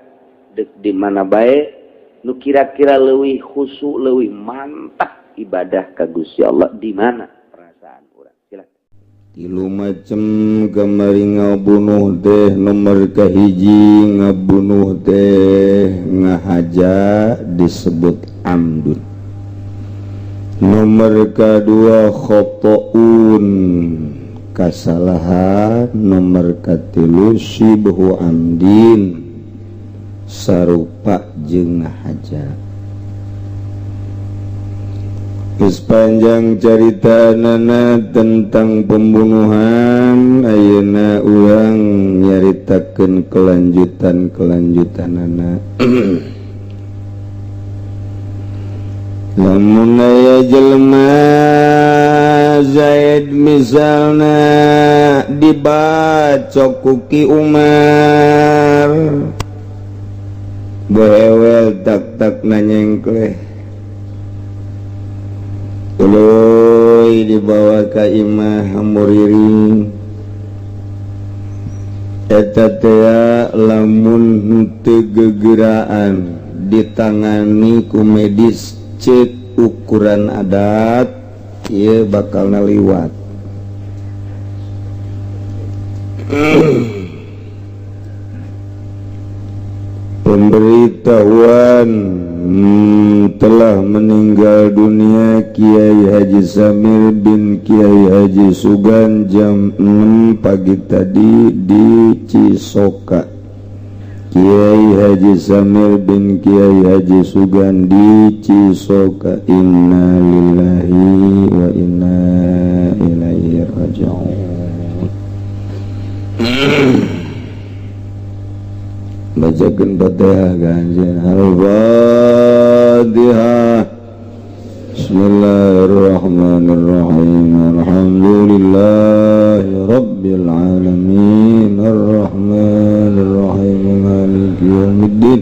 dek di mana bae nu kira-kira leuwih khusyuk, leuwih mantap ibadah ka Gusti Allah di mana perasaan urang. Silahkan. 3 macam kamari ngabunuh teh nomor kahiji ngabunuh teh ngahaja disebut amdun. Nomor kedua khotoun kasalahan, nomor katilu sibhu amdin sarupa jeung ngahaja. Geus panjang caritaanana tentang pembunuhan ayeuna urang nyaritakeun kelanjutanana. Lamun aya jelema Zaid misalna dibacok ku Ki Umar behewel tak nanyengkleh uloy dibawa ka imah hamuriring eta teh lamun teu gegeraan ditangani ku medis cek ukuran adat ieu bakal liwat pemberitahuan telah meninggal dunia Kiai Haji Samir bin Kiai Haji Sugan jam 6 pagi tadi di Cisoka. Kiai Haji Samir bin Kiai Haji Sugan di Cisoka. Inna lillahi wa inna ilaihi raji'un. Bacakan Fatihah ganjen. Al-Fatihah. Bismillah. Bismillahirrahmanirrahim. Alhamdulillahi rabbil alamin. Arrahmanirrahim. Maliki yaumiddin.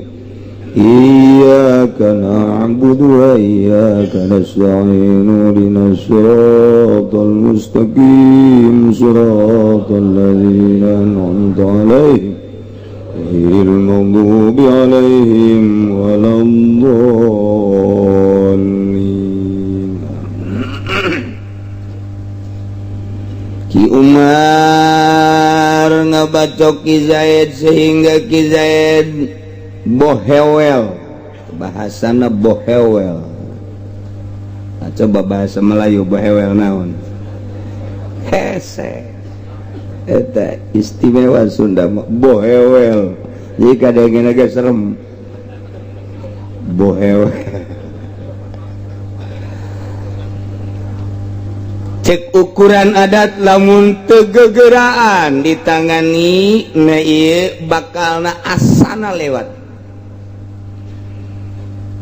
Iyyaka na'budu wa iyyaka nasta'in. Ihdinas siratal mustaqim. Siratal ladzina an'amta 'alaihim ghairil maghdubi 'alaihim waladdallin. Ki Umar ngabacok Ki Zaid sehingga Ki Zaid bohewel, bahasana bohewel. Nah, coba bahasa Melayu bohewel naon? Hese. Eta istimewa Sunda bohewel. Jadi kadang agak serem. Bohewel. Cek ukuran adat lamun tegegeraan ditangani na ieu bakalna asana lewat.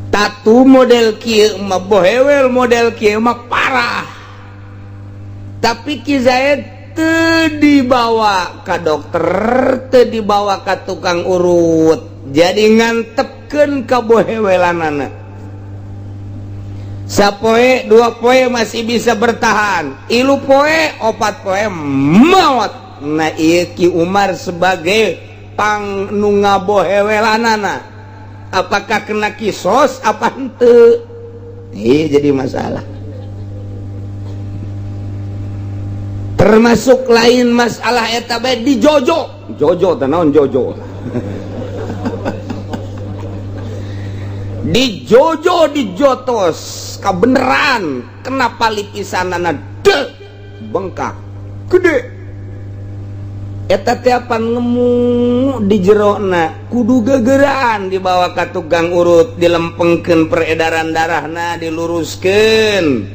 Tatu model kieu mah bohewel model kieu mah parah. Tapi Ki Zaid teu dibawa ka dokter, teu dibawa ka tukang urut. Jadi ngantepkeun ka bohewelanana. Sapoe 2 poe masih bisa bertahan, 3 poe 4 poe maut. Nah ieu Ki Umar sebagai pangnu ngabohewelanana, apakah kena kisos apa henteu? Iya jadi masalah. Termasuk lain masalah eta bae di jojo. Jojo teh naon jojo? Di jojo di jotos kabeneran kenapa lipisanana de bengkak gede eta teh apa ngemu di jerona kudu gegeraan dibawa ka tukang urut dilempengkeun peredaran darahna diluruskeun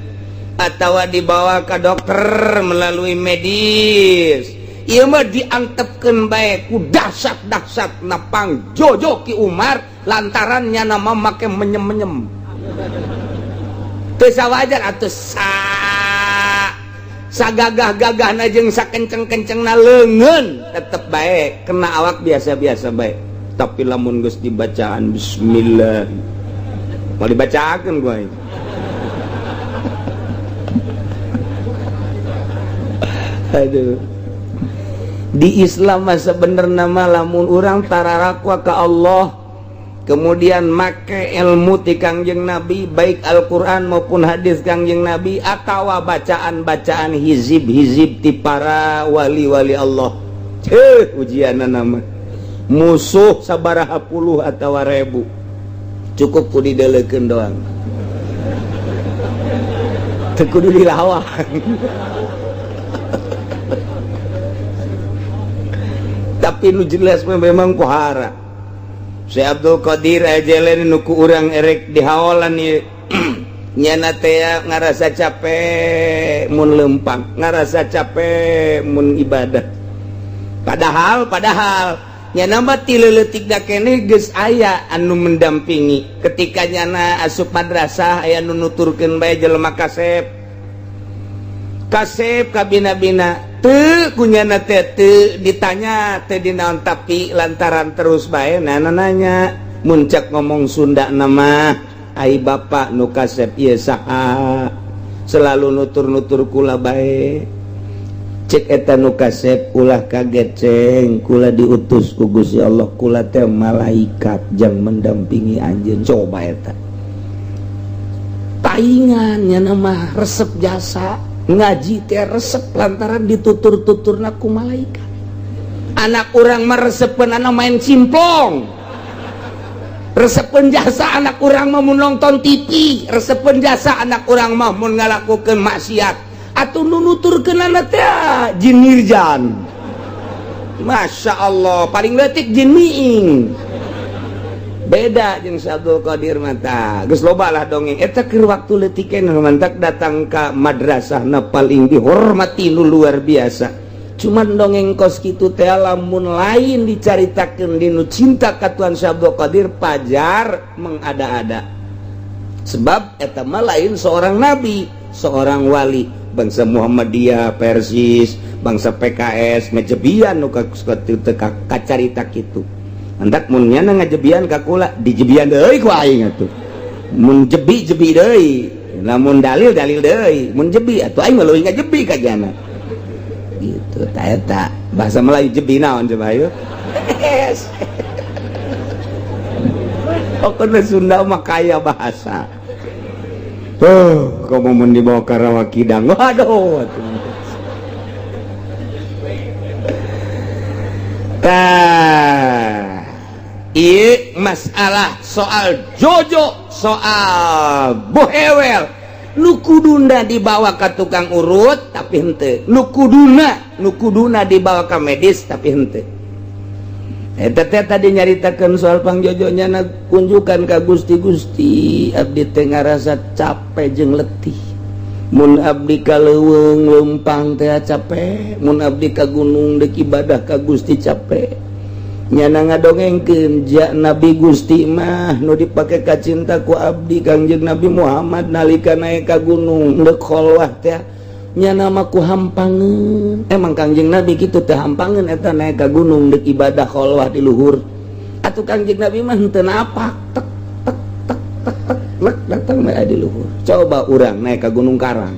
atawa dibawa ka dokter melalui medis. Ieu mah diantepkeun bae ku dahsyat-dahsyat napang jojo Ki Umar lantarannya nama make menyem-menyem. Teu sawajar atuh sagagah-gagahna jeung sakenceng-kencengna leungeun tetep bae kena awak biasa-biasa bae. Tapi lamun geus dibacaan bismillah mau dibacaakeun gua. Aduh. Di Islam mah sebenarnya mah lamun urang tararakwa ka Allah kemudian make ilmu ti Kangjeng Nabi baik Al-Qur'an maupun hadis Kangjeng Nabi atawa bacaan-bacaan hizib-hizib ti para wali-wali Allah. Ujianna nama musuh sabaraha puluh atawa ribu cukup ku didelekeun doang. Teu kudu dilawan. Tapi nu jelas memang pohara. Syekh Abdul Qadir ajalani nu ku urang erek dihaolan ieu. Nyana teh ngarasa capek mun leumpang, ngarasa capek mun ibadah. Padahal nyana mah ti leuleutik da keneh geus aya anu mendampingi. Ketika nyana asup madrasah aya nu nuturkeun bae jelema kasep. Kasep ka bina-bina teu kunyana teh ditanya teh dinaon tapi lantaran terus bae nanya muncak ngomong Sunda nama ai bapak nu kasep ieu saha selalu nutur-nutur kula bae cek eta nu kasep ulah kaget ceng kula diutus ku Gusti Allah kula teh malaikat jang mendampingi anjeun coba eta taingan nya nama resep jasa ngaji teh resep lantaran ditutur-tuturna ku malaikat. Anak urang mah resepeun anu main simplong. Resepeun jasa anak urang mah mun nonton TV, resepeun jasa anak urang mah mun ngalakukeun maksiat. Atuh nu nuturkeunana teh jin mirjan. Masya Allah, paling leutik jin miing. Beda jeung Abdul Qadir mata geus loba lah dongeng eta keur waktu leutikeun mantak datang ka madrasahna paling dihormati nu luar biasa. Cuman dongeng kos kitu teh lamun lain dicaritakeun dinu cinta ka Tuhan Abdul Qadir pajar mengada-ada. sebab eta mah lain seorang nabi, seorang wali. Bangsa Muhammadiyah, Persis, bangsa PKS ngejebian nu kacarita kitu. Hendak mun nyana ngajebian ka kula, dijebian deui ku aing atuh. Mun jebi deui, lamun dalil deui, mun jebi atuh aing mah leuwih ngajebi ka jana. Gitu ta eta. Bahasa Melayu jebi naon coba ayo. Pokoknya Sunda mah kaya bahasa. Kamu mau dibawa ke rawa kidang. Waduh. Iya masalah soal jojo, soal bohewel. Nu kuduna dibawa ke tukang urut tapi henteu. Nu kuduna dibawa ke medis tapi henteu. Eta tadi nyaritakeun soal pangjojonya na kunjukan ka Gusti abdi teh ngarasa capek jeung letih. Mun abdi ka leuweung leumpang teh capek, mun abdi ka gunung deuk ibadah ka Gusti capek. Nyana ngadongengkeun ja Nabi Gusti mah nu dipake ka cinta ku abdi Kangjeng Nabi Muhammad nalika naek ka gunung deuk kholwah teh nyana mah ku hampangeun. Emang Kangjeng Nabi kitu teh hampangeun eta naek ka gunung deuk ibadah kholwah di luhur. Atuh Kangjeng Nabi mah henteu napak tek lek datang mah di luhur. Coba urang naek ka Gunung Karang.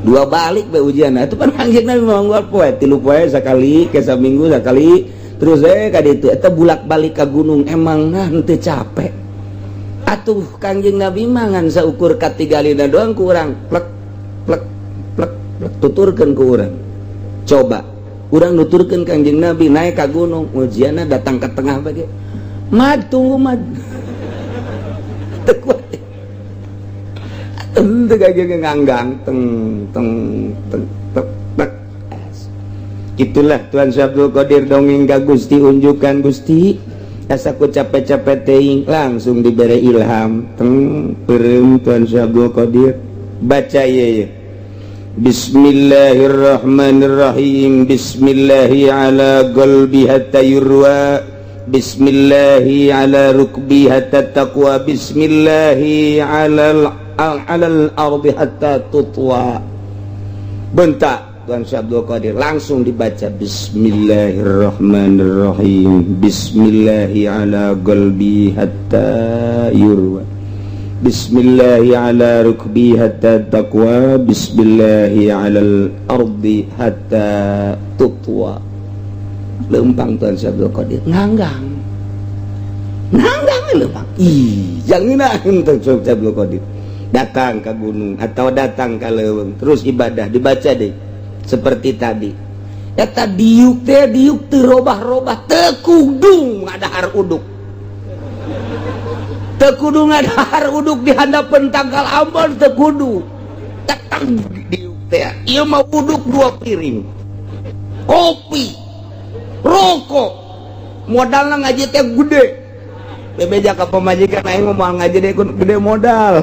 Dua balik bae ujian. Atuh pan Kangjeng Nabi mah nggal poe, 3 poe sakali, ke saminggu sakali, terus ka ditu eta bulak-balik ka gunung emang henteu capek. Atuh Kangjeng Nabi mah ngan saukur katigalina doang ku urang plek tuturkan ke orang. Coba orang nuturkan Kangjeng Nabi naik ke gunung ujiannya datang ke tengah bagai mad tunggu mad tekuat ente kayak nganggang teng itulah Tuhan Abdul Qadir dongeng ka Gusti unjukan Gusti asa ku capek-capek teuing langsung diberi ilham teng peureum Tuhan Abdul Qadir baca ye. Bismillahirrahmanirrahim. Bismillahi ala qalbi hatta yurwa. Bismillahi ala rukbi hatta taqwa. Bismillahi ala al-ardi hatta tutwa. Bentak Tuan Syekh Abdul Qadir langsung dibaca Bismillahirrahmanirrahim. Bismillahi ala qalbi hatta yurwa. Bismillahi ala rukbi hatta taqwa. Bismillahi ala al-ardi hatta tutwa. Lempang Tuan Syekh Abdul Qadir nganggang lempang. Jangan Tuan Syekh Abdul Qadir datang ke gunung atau datang ke leuweung terus ibadah dibaca deh seperti tadi. Eta diuk teh robah-robah teu kudu ngadahar uduk. Tekudu ngadahar uduk di handapan tanggal ambon tekudu datang diuk teh ieu mah uduk 2 piring kopi rokok modalna ngaji teh gede bebeja ka pamajikan aing ngomong ngaji teh gede modal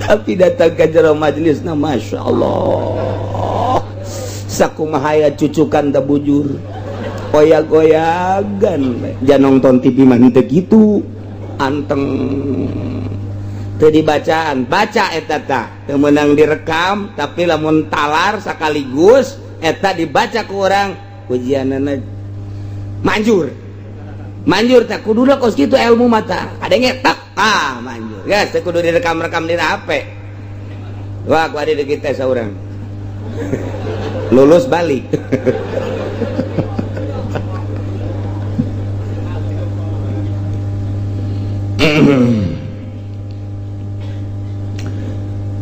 tapi datang ke jero majelisna Masya Allah sakumahaya cucukan tabujur goyag-goyagan jangan nonton TV mah teu kitu anteng teu dibacaan baca eta tah teu meunang direkam tapi lamun talar sakaligus eta dibaca ku urang ujianana manjur tah kuduna kos kitu ilmu mata kadenge tak manjur geus teu kudu direkam-rekam dina HP wah ku ari deui teh saurang lulus balik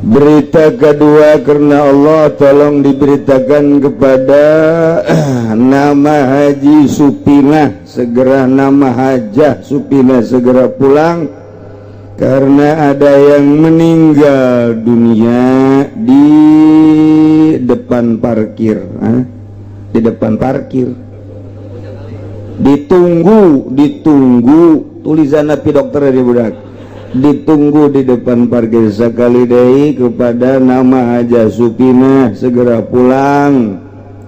Berita kedua karena Allah tolong diberitakan kepada nama Haji Supinah segera nama Hajah Supinah segera pulang karena ada yang meninggal dunia di depan parkir ditunggu tulisan api dokter dari budak ditunggu di depan parkir sekali deui kepada nama Hajah Supinah segera pulang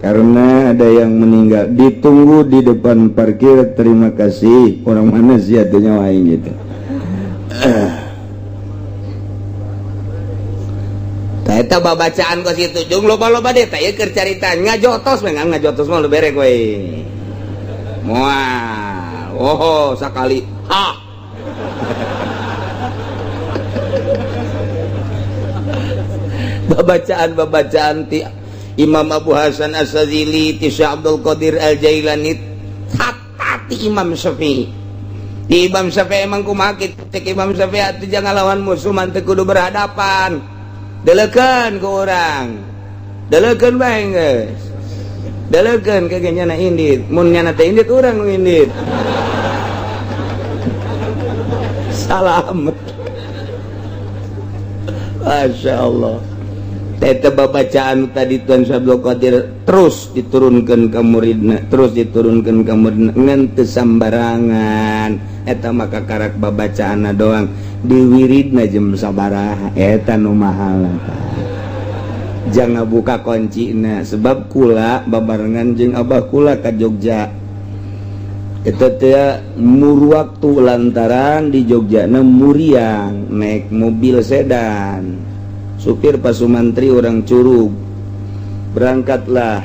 karena ada yang meninggal. Ditunggu di depan parkir, terima kasih. Orang mana sih atunya wae gitu. Eta babacaan kos itu jeung loba-loba deh tah ieu keur carita ngajotos mah ngajotos mah lu berek we. Moal. Oh, sakali. Ha. Babacaan ti Imam Abu Hasan As-Sazili, ti Syekh Abdul Qadir Al-Jailani, hatta ti Imam Syafi'i. Di Imam Syafi'i emang kumaha kitu Imam Syafi'i atuh jangan lawan musuh mah teu kudu berhadapan. Delekeun ku urang. Delekeun bae geus. Delekeun ke nyana indit. Mun nyana teh indit urang nu indit. Salam. Masya Allah. Eta babacaan tadi Tuan Abdul Qadir terus diturunkan ke muridna, terus diturunkan ke muridna ngan teu sambarangan. Eta maka karak babacaanna doang diwiridna jem sabaraha eta nu mahal. Jangan buka kuncina sebab kula babarengan jeung abah kula ka Jogja. Eta teh mur waktu lantaran di Jogjana muriang naik mobil sedan. Supir Pak Sumantri orang Curug. Berangkatlah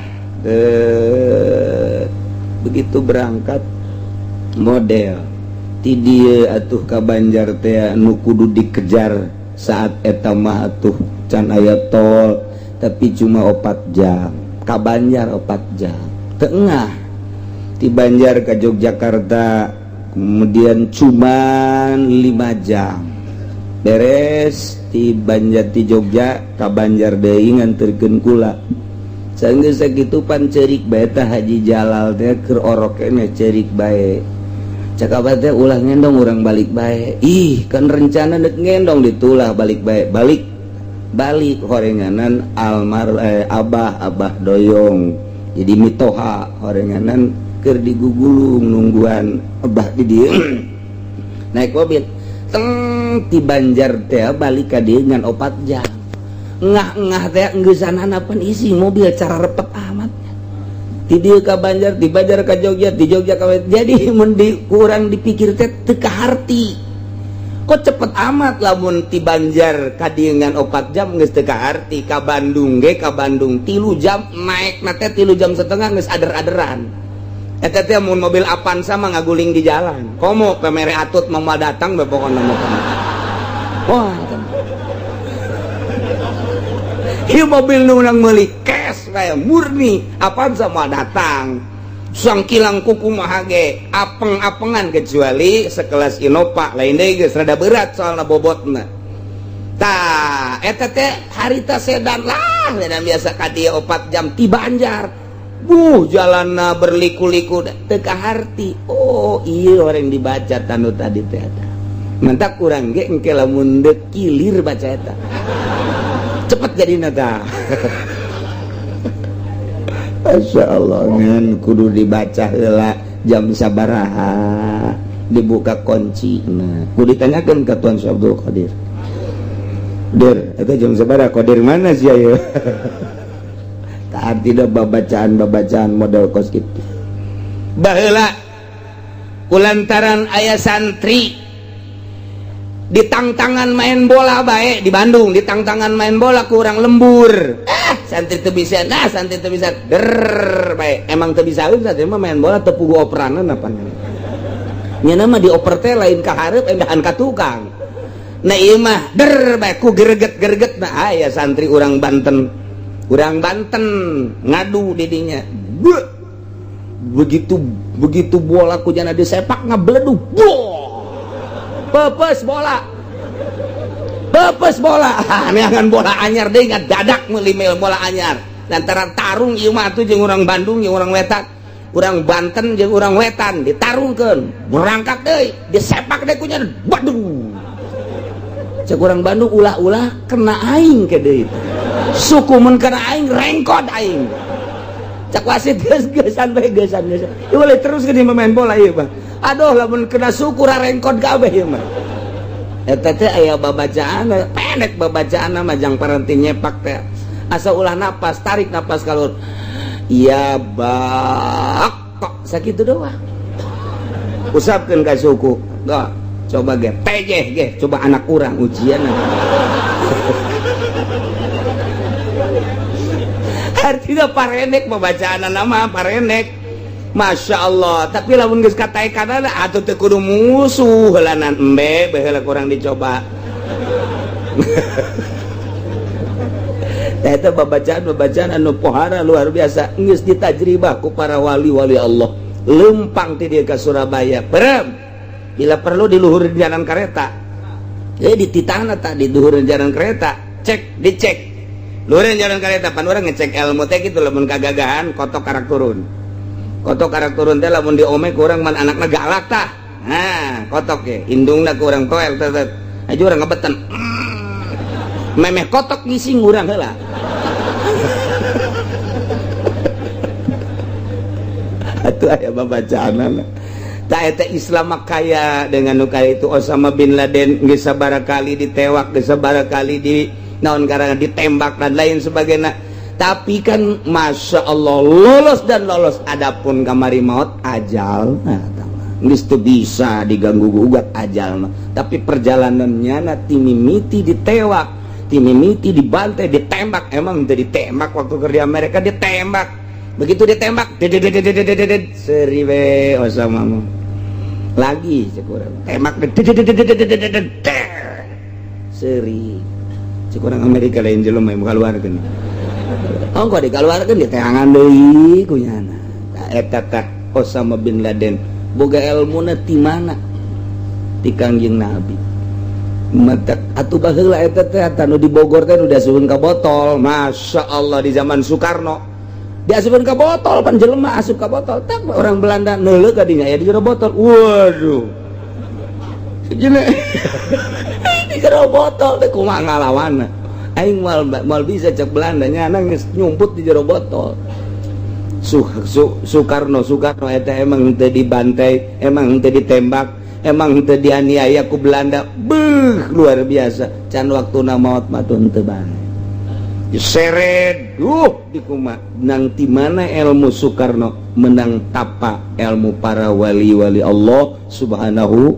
begitu berangkat model ti dieu atuh ka Banjar teh nu kudu dikejar saat eta mah atuh can aya tol tapi cuma 4 jam ka Banjar 4 jam tengah ti Banjar ka Yogyakarta kemudian cuman 5 jam beres ti Banjar ti Jogja ka Banjar deui nganterkeun kula sanggeus sakitu pan ceurik bae tah Haji Jalal teh keur orok keneh ceurik bae cak abah teh ulah ngendong urang balik bae ih kan rencana deuk ngendong ditulah balik bae balik horenganan abah doyong jadi mitoha horenganan keur digugulung nungguan abah di dieu naik mobil teng ti Banjar teh balik ka dieu ngan 4 jam ngah teh geusana pan isi mobil cara repet amat ti dieu ka Banjar ti Banjar ka Jogja ti Jogja ka jadi mun kurang dipikir teh teu kaharti kok cepet amat lamun ti Banjar ka dieu ngan 4 jam geus teu kaharti ka Bandung ge ka Bandung 3 jam naekna teh 3 jam setengah geus ader-aderan eta teh mun mobil Avanza mah ngaguling di jalan komo pemere atut mau datang bae pokona mah wah ieu mobil nu urang meuli cash bae murni Avanza mah datang sangkilang kuku mah ge apeng-apengan kecuali sekelas Innova lain deui geus rada berat soalna bobotna tah eta teh harita sedan lah sedan biasa ka dieu 4 jam ti Banjar jalanna berliku-liku teu kaharti oh iya orang dibaca tanu tadi teh ada mentak urang ge engke lamun deuk kilir baca eta cepet jadina tah masyaallah ngan kudu dibaca heula jam sabaraha dibuka kuncina kudu ditanyakeun ka Tuan Abdul Qadir Der eta jam sabaraha Qadir mana sih ayeuna tak tidak babacaan model kos gitu baheula kulantaran aya santri ditangtangan main bola bae di Bandung ditangtangan main bola kurang lembur santri teu bisa der bae emang teu bisa santri mah main bola teu pugu operanan apa nya mah dioper teh lain ka hareup endahan ka tukang nah ieu mah der bae ku greget nah aya santri urang Banten ngadu didinya begitu bola kujana disepak ngabledug pepes bola neangan bola anyar deui ngadadak meuli bola anyar lantaran tarung ieu mah atuh jeung urang Bandung jeung urang Wetan urang Banten jeung urang Wetan ditarungkeun berangkat deui disepak deui kunya baduh cek urang Bandung ulah-ulah kena aing ke deui suku mun kena aing rengkot aing cak wasit geus-geusan bae geusan ieu boleh terus ke di main bola ieu Bang aduh lamun kena suku rarengkot kabeh ieu mah eta teh aya babacaan pendek babacaan mah jang paranti nyepak teh asa ulah napas tarik napas kalur iya bak kok sakitu doang usapkeun ka suku doh coba ge tejeh ge coba anak urang ujian artinya parenek pembacaan nama parenek Masya Allah tapi lamun geus katae-kana atuh teu kudu musuh heulanan embe baheula kurang dicoba eta babacaan anu pohara luar biasa geus ditajribah ku para wali-wali Allah lempang ti dieu ka Surabaya perem bila perlu di luhur jalan kereta di titahna tak di luhur jalan kereta dicek luhur jalan kereta pan urang ngecek ilmu teh kitu lamun kagagahan kotok karak turun teh lamun diome ku urang man anakna galak tah nah kotok ge indungna ku urang toel tetet aja urang ngebeten memeh kotok ngising urang heula atuh aya babacaanna tak eta Islam kaya dengan kaya itu Osama bin Laden geus sabaraha kali ditewak geus sabaraha kali di naon karangan ditembak dan lain sebagainya tapi kan Masya Allah lolos dan lolos adapun kamari maut ajal geus teu bisa diganggu gugat ajal tapi perjalanannya nanti mimiti ditewak timimiti dibantai ditembak emang teu ditembak waktu kerja Amerika ditembak begitu ditembak seriwe Osama lagi sekurang tembak seri sekurang Amerika lain jelema yang kaluarkeun ongko dikaluarkeun di teangan deui kunyana eta teh Osama bin Laden boga ilmuna ti mana ti Kangjeng Nabi mata atuh baheula eta teh anu di Bogor teh udah suhun ka botol Masya Allah di zaman Soekarno diasupkeun ka botol pan jelema asup ka botol tak orang Belanda neuleuk ka dinya aya di jero botol waduh jeung di jero botol teh kumaha ngalawanna aing mal bisa cek Belanda nyana geus nyumput di jero botol Soekarno eta emang teu dibantai emang teu ditembak emang teu dianiaya ku Belanda beuh luar biasa can waktuna maot mah teu bae seret di kuma nang ti mana ilmu Soekarno menang tapa ilmu para wali-wali Allah subhanahu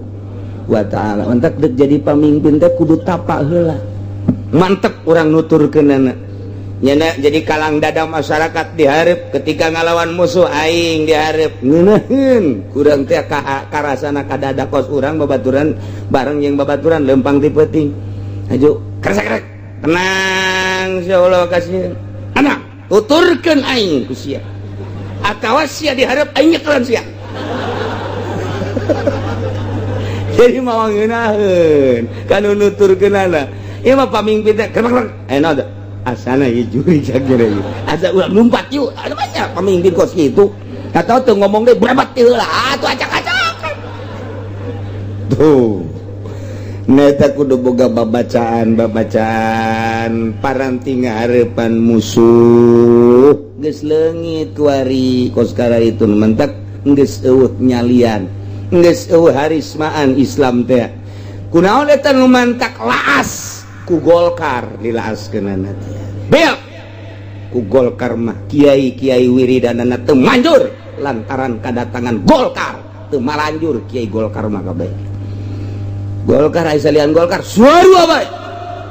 wa ta'ala mantak dek jadi pamimpin teh kudu tapa heula mantep urang nuturkeunana nyana jadi kalang dada masyarakat dihareup ketika ngalawan musuh aing dihareup ngeunaheun kurang teh karasana ka dada kos urang babaturan bareng jeung babaturan lempang ti peuting aju kresek tenang insyaallah kasih anak tuturkeun aing ku sia atawa sia dihareup aing nyekelan sia jadi mau ngeunaheun kanu nuturkeunana ieu mah pamimpin teh krek naon asana ieu juri sagere ieu asa ulah lumpat yuk anu banyak pamimpin kos kitu atau teu ngomong deui brebat teh heula atuh acak-acak tuh neta kudu boga babacaan paranti ngahareupan musuh geus leungit kuari koskara itu mentak geus eueuh nyalian geus eueuh harismaan Islam teh kunaon eta nu mantak laas ku Golkar dilaaskeunana teh bel ku Golkar mah kiai-kiai wiridanana teu manjur lantaran kadatangan Golkar teu malanjur kiai Golkar mah kabeh Golkar aisalian Golkar suara baik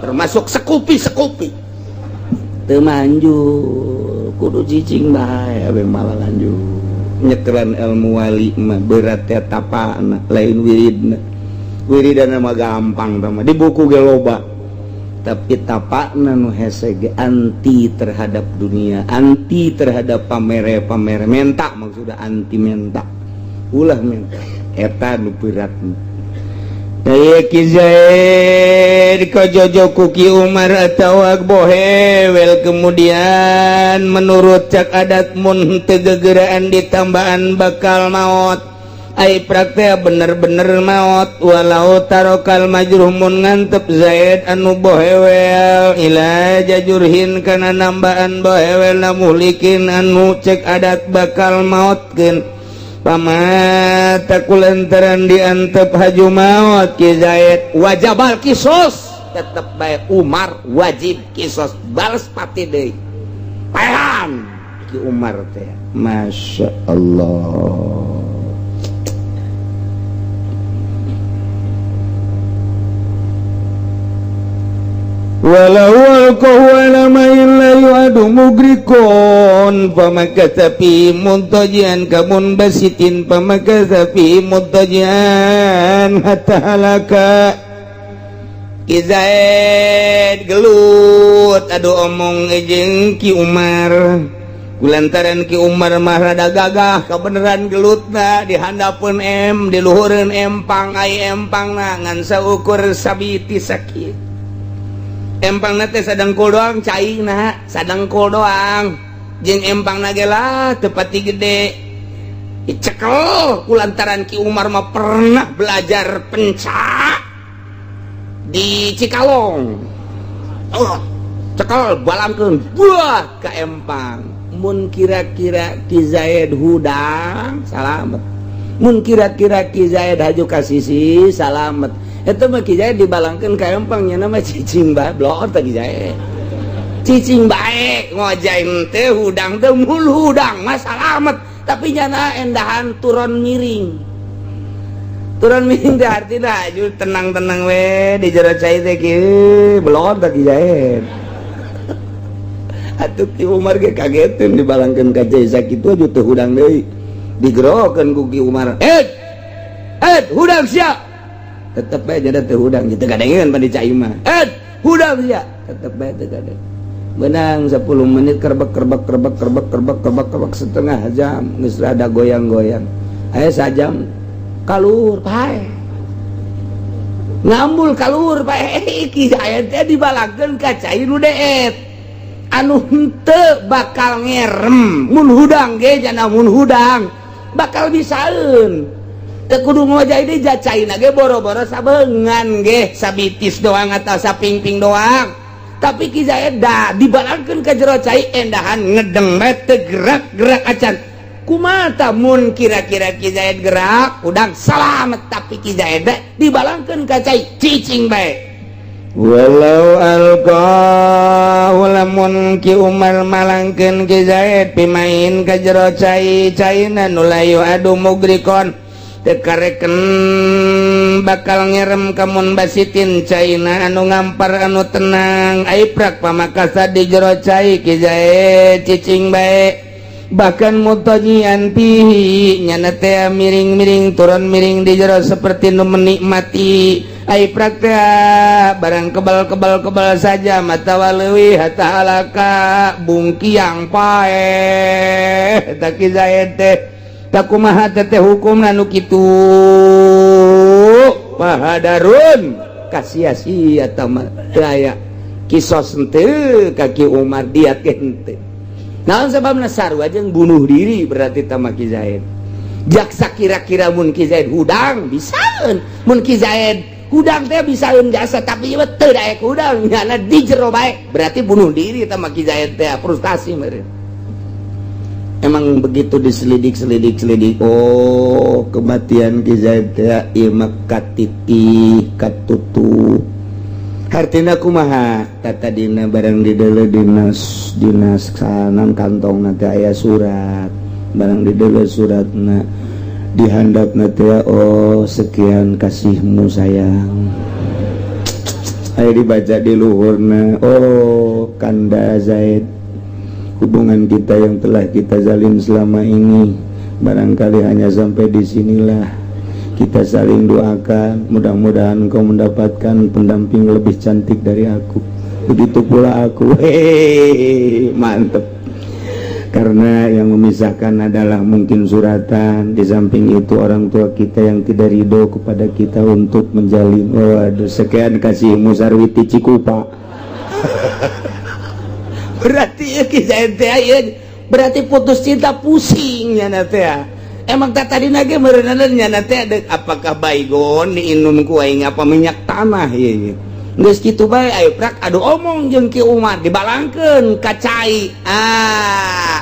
termasuk sekupi teu manjur kudu cicing bae abe malah lanjut nyekelan ilmu wali mah berat teh tapana lain wiridna mah gampang mah di buku ge loba tapi tapana nu hese ge anti terhadap dunia anti terhadap pamere menta maksudna anti menta ulah menta eta nu berat Daya Ki Zaid kojojo Ki Umar atau bohewel kemudian menurut cak adat mun tegegeraan ditambahan bakal maut ai praktek bener-bener maut walau tarokal majruh mun ngantep Zaid anu bohewel ila jajurhin kana nambahan bohewel namuhlikin anu cek adat bakal mautkeun pamata kulantaran diantep haju maut Ki Zaid wajabal kisos tetep bae Umar wajib kisos balas pati deui paham Ki Umar teh. Masya Allah. Walau alqahu ala ma'in la yu'adu mugrikon famakatha fi muntajian kamun basitin famakatha fi muntajian hatta halaka. Ki Zaid gelut aduh omong jeung Ki Umar kulantaran Ki Umar mah rada gagah kabeneran gelutna di handapeun di luhureun empang ai empangna ngan saukur sabiti sakit. Empangna teh sadengkul doang caingna, sadengkul doang. Jeung empangna ge lah teu pati gede. Dicekel kulantaran Ki Umar mah pernah belajar penca di Cikalong. Oh, cekel balangkeun buah ka empang. Mun kira-kira Ki Zaid hudang salamet. Mun kira-kira Ki Zaid haju ka sisi salamet. Itu mah Ki Zaid dibalangkeun ka empang nya nama cicing bae blor teh Ki Zaid. Cicing bae ngojain teh hudang teh mul hudang mah salamet tapi nyana endahan turun miring. Turun miring teh artina aju tenang-tenang we di jero cai teh kieu blor teh Ki Zaid. Atuh Ki Umar ge kageteun dibalangkeun ka cai sakitu aju teu hudang deui. Digerokeun ku Ki Umar. Hudang sia. Tetep bae jadi teu hudang gitu gadengeun pandi cai mah. Hudang sia. Tetep bae teu gadeng. Benang 10 menit kerbek setengah jam geus rada goyang-goyang. Aya sajam kalur pae. Ngambul kalur pae Ki Zaid teh dibalangkeun ka cai nu deet. Anu henteu bakal ngerem. Mun hudang ge jana mun hudang bakal bisaeun. Teu kudu ngojai deui jacaina ge boro-boro sabeungan ge sabitis doang atau sapingping doang. Tapi Ki Zaid da dibalangkeun ka jero cai endahan ngedeng bae teu gerak-gerak acan. Kumaha mun kira-kira Ki Zaid gerak udang salamet tapi Ki Zaid dibalangkeun ka cai cicing bae. Walau alqa lamun Ki Umar malangkeun Ki Zaid pimain ka jero cai caina nu layu adu mugrikon tekareken bakal ngerem kamun basitin caina anu ngampar anu tenang aiprak pamakasa di jero cai Ki Zaid cicing bae bahkan mutajian pihi nyana teh miring-miring turun miring di jero seperti nu menikmati aiprak teh barang kebal saja mata walewi hatta alaka bungkiang pae eta Ki Zaid teh tak kumaha teh hukumna nu kitu pahadarun kasia-sia tama teu aya kisos henteu ka Ki Umar dia teh henteu. Naon sababna sarua jeung bunuh diri berarti tama Ki Zaid. Jaksa kira-kira mun Ki Zaid hudang bisaeun. Mun Ki Zaid hudang teh bisaeun jasa tapi ieu teu daek hudang nyana di jero bae berarti bunuh diri tama Ki Zaid teh frustasi meureun. Emang begitu diselidik, oh kematian Ki Zaid teh ieu mah katitih katutu. Hartina kumaha? Tata dina barang dideuleu dinas kanan kantongna teh aya surat. Barang dideuleu suratna dihandapna teh oh sekian kasihmu sayang. Aya dibaca di luhurna oh Kanda Zaid. Hubungan kita yang telah kita jalin selama ini barangkali hanya sampai di sinilah. Kita saling doakan, mudah-mudahan engkau mendapatkan pendamping lebih cantik dari aku. Begitu pula aku. Hehehe, mantep. Karena yang memisahkan adalah mungkin suratan. Di samping itu orang tua kita yang tidak ridho kepada kita untuk menjalin. Waduh, sekian kasihmu Sarwiti Cikupa. Berarti ya Ki Zaid teh berarti putus cinta pusingnya teh. Emang tadi nage meureunana nya teh apakah baygon diinum ku aing apa minyak tanah ieu. Geus kitu bae aiprak adu omong jeung Ki Umar dibalangkeun ka cai.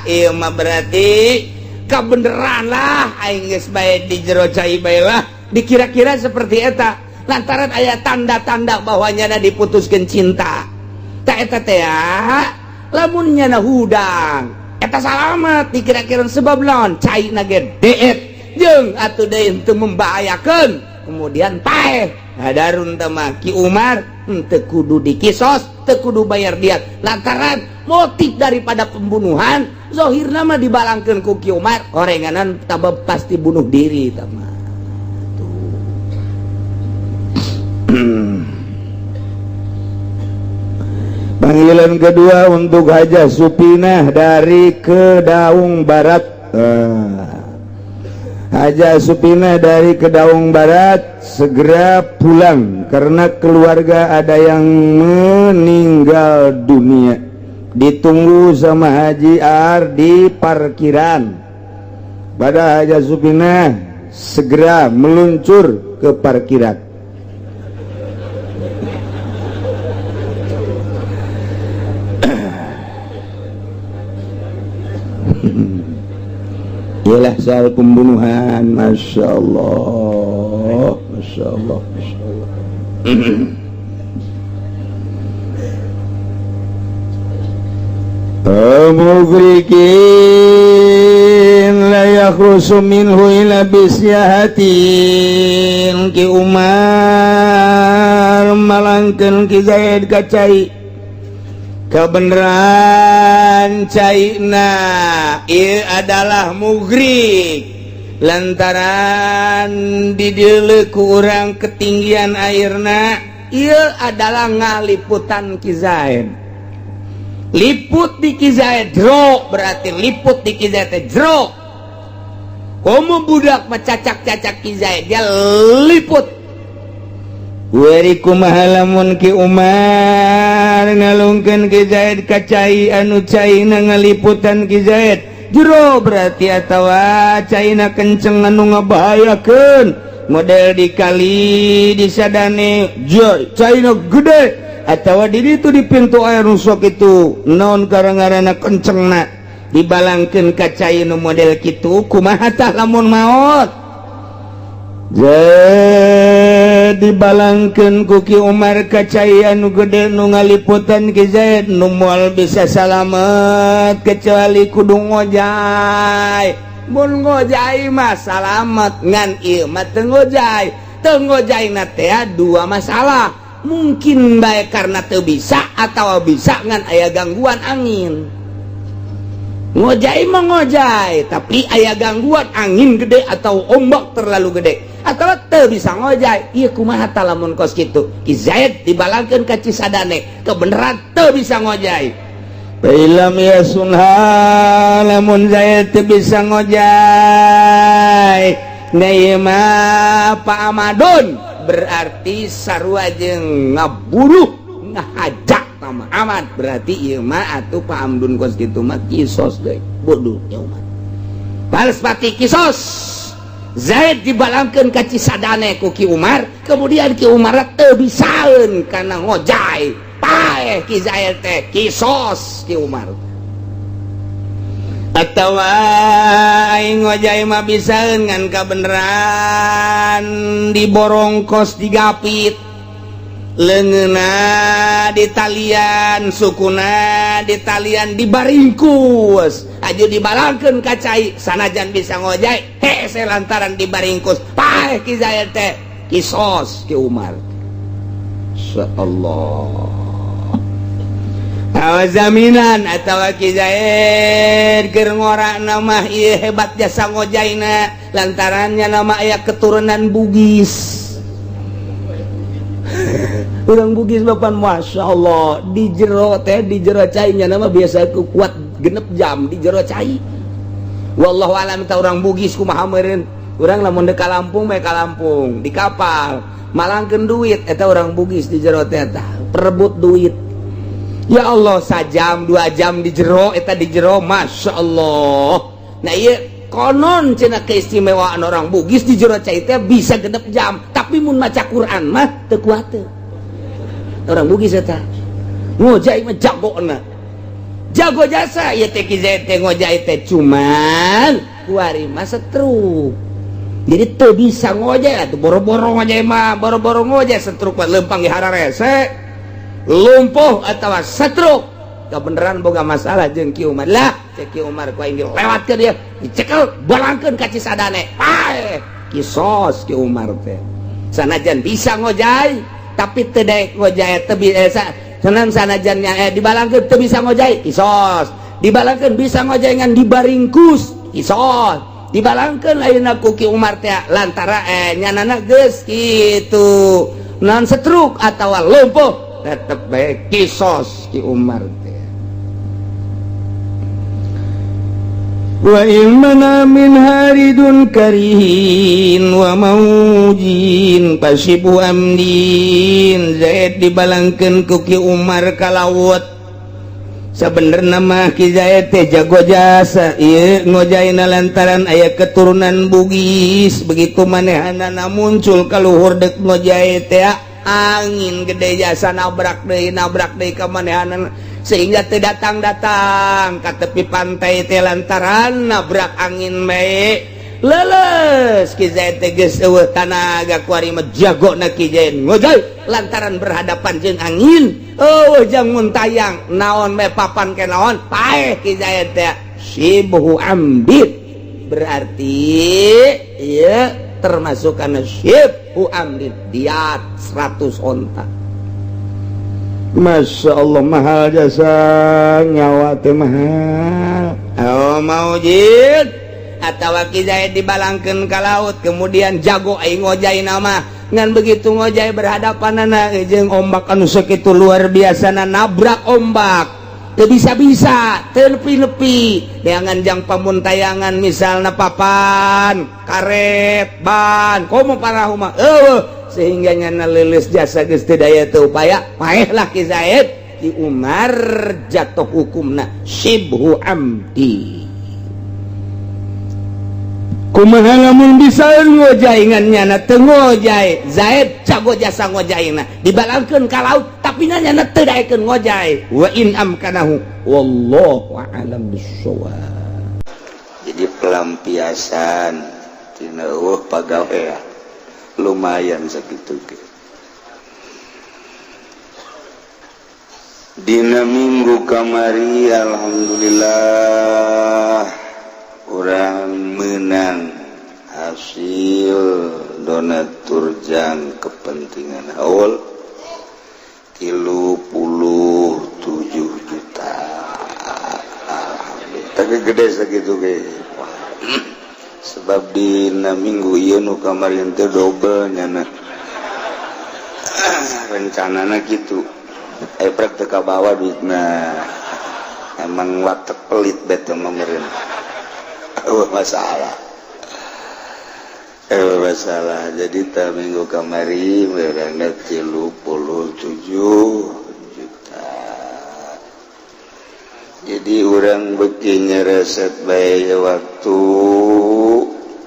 Ieu mah berarti kabeneran lah aing geus bae di jero cai bae lah. Dikira-kira seperti eta lantaran aya tanda-tanda bahwa nyana diputuskeun cinta. Ta eta teh lamun nyana hudang eta salamet dikira-kira sebab naon cai na ge deet jeung atuh deui teu membahayakeun kemudian paeh hadarun teh mah Ki Umar teu kudu dikisos teu kudu bayar diat lantaran motif daripada pembunuhan zahirna mah dibalangkeun ku Ki Umar orenganan tabab pasti bunuh diri tah mah Panggilan kedua untuk Hajah Supinah dari Kedaung Barat. Hajah Supinah dari Kedaung Barat segera pulang karena keluarga ada yang meninggal dunia. Ditunggu sama Haji Ar di parkiran. Pada Hajah Supinah segera meluncur ke parkiran. Ialah soal pembunuhan, Masya Allah, Masya Allah, Masya Allah. Mugrikin la yakhrusu minhu ila bisyahatin Ki Umar malangkeun Ki Zaid kacai kebenaran caina ieu adalah mugrik lantaran di dieu ku urang ketinggian airna ieu adalah ngaliputan Ki Zaid liput di Ki Zaid jero berarti liput di Ki Zaid teh jero komo budak macacak-cacak Ki Zaid dia liput Wari kumaha lamun Ki Umar ngalungkeun Ki Zaid kacai anu caina ngaliputan Ki Zaid jero berarti atawa caina kenceng anu ngabahayakeun model di kali di sadane caina gede atawa di ditu di pintu air rusuk itu naon karangarana kencengna dibalangkeun kacai nu model kitu kumaha tah lamun maot dibalangkeun ku Ki Umar kacai anu gede nu ngaliputan Ki Zaid nu moal bisa salamet kecuali kudu ngojay mun ngojay mah salamet ngan ieu mah teu ngojayna teh dua masalah mungkin bae karena teu bisa atawa bisa ngan aya gangguan angin ngojay mah ngojay tapi aya gangguan angin gede atau ombak terlalu gede atau teu bisa ngojay ieu kumaha tah lamun kos kitu Ki Zaid dibalangkeun ka Cisadane kebenaran teu bisa ngojay Bailam ya sunha lamun Zaid teu bisa ngojay na ieu mah Pak Amadun berarti sarua jeung ngabunuh ngahajak nama amat berarti ieu mah atuh Pak Amdun kos kitu mah kisos deui bodoh nya umat balas pati kisos Zaid dibalangkeun ka Cisadane ku Ki Umar kemudian Ki Umar teu bisaeun kana ngojay paeh Ki Zaid teh kisos Ki Umar atawa aing ngojay mah bisaeun ngan kabeneran diborong kos digapit leungeuna di talian sukuna di talian dibaringkus aju dibalangkeun kacai sanajan bisa ngojay hese lantaran dibaringkus paeh Ki Zaid teh kisos Ki Umar insyaallah awas jaminan atawa Ki Zaid keur ngorana mah ieu hebat jasa ngojayna lantarannya nama aya keturunan Bugis urang Bugis bapan Masya Allah di jero teh di jero cainya nama biasa kuat genep jam di jero cai wallahu alam ta urang Bugis kumaha meureun urang lamun ka Lampung bae ka Lampung di kapal malangkeun duit eta urang Bugis di jero teh tah perebut duit ya Allah sajam 2 jam di jero eta di jero Masya Allah nah ieu konon cenah keistimewaan orang Bugis di jero cai teh bisa genep jam tapi mun maca Quran mah teu kuat teu orang Bugis eta ngojay mah jagona jago jasa ya teh Ki Zaid teh ngojay teh cuman kuari mah setruk jadi teu bisa ngojay atuh boro-boro ngojay mah boro-boro ngojay setruk mah leumpang di hararese lumpuh atawa setruk kebeneran boga masalah jeung Ki Umar lah cek Umar ku aing lewat ke dia dicekel balangkeun ka Cisadane pae kisos ki Umar teh sanajan bisa ngojai tapi teu daek ngojai teu bisa sanajan dibalangkeun teu bisa ngojai kisos dibalangkeun bisa ngojai ngan dibaringkus kisos dibalangkeun ayeuna ku ki Umar teh lantara nyanana geus kitu naon setruk atawa lumpuh tetep bae kisos ki Umar teh wa imana min haridun karihin wa maujin pasibu amdin Zaid dibalangkeun ku ki Umar kalawut sabenerna mah ki Zaid teh jago jasa ieu ngojaina lantaran aya keturunan bugis begitu manehanana muncul ka luhur deuk ngojai teh angin gede jasa nabrak deui ka manehanana sehingga teu datang ka tepi pantai teh lantaran nabrak angin bae leles ki Zaid teh geus eueuh tanaga ku ari mah jagona ki Zaid ngojai lantaran berhadapan jeung angin eueuh jang mun tayang naon bae papan ke naon paeh ki Zaid teh sibhu ambit berarti ieu termasuk kana sibhu ambit diat 100 onta. Masya Allah mahal jasa nyawa teh mahal oh maujid atawa ki Zaid dibalangkeun ka laut kemudian jago aing ngojai nama ngan begitu ngojai berhadapanana jeung ombak anu sakitu luar biasana nabrak ombak teu bisa-bisa teu nepi-nepi neangan jang pamuntayangan misalna papan karet ban komo parahu mah sehingga nyana leuleus jasa geus teu daya teu upaya paehlah ki Zaid ki Umar jatuh hukumna sibhu amdi kumaha lamun bisa ngojai ngan nyana teu ngojai Zaid jago jasa ngojaina dibalangkeun ka laut tapi nyana teu daekeun ngojai wa in amkanahu wallahu a'lam bissawab jadi pelampiasan tina eueuh pagawean lumayan sakitu ge dina minggu kamari alhamdulillah urang menang hasil donatur jang kepentingan haul 37 juta alhamdulillah tapi gede sakitu ge sebab dina minggu ieu nu kamarin teh double nyana rencanana kitu eprek teu kabawa duitna emang watek pelit bete mah meureun masalah jadi ta minggu kamari meurangna 37 juta jadi urang beuki nyereset bae waktu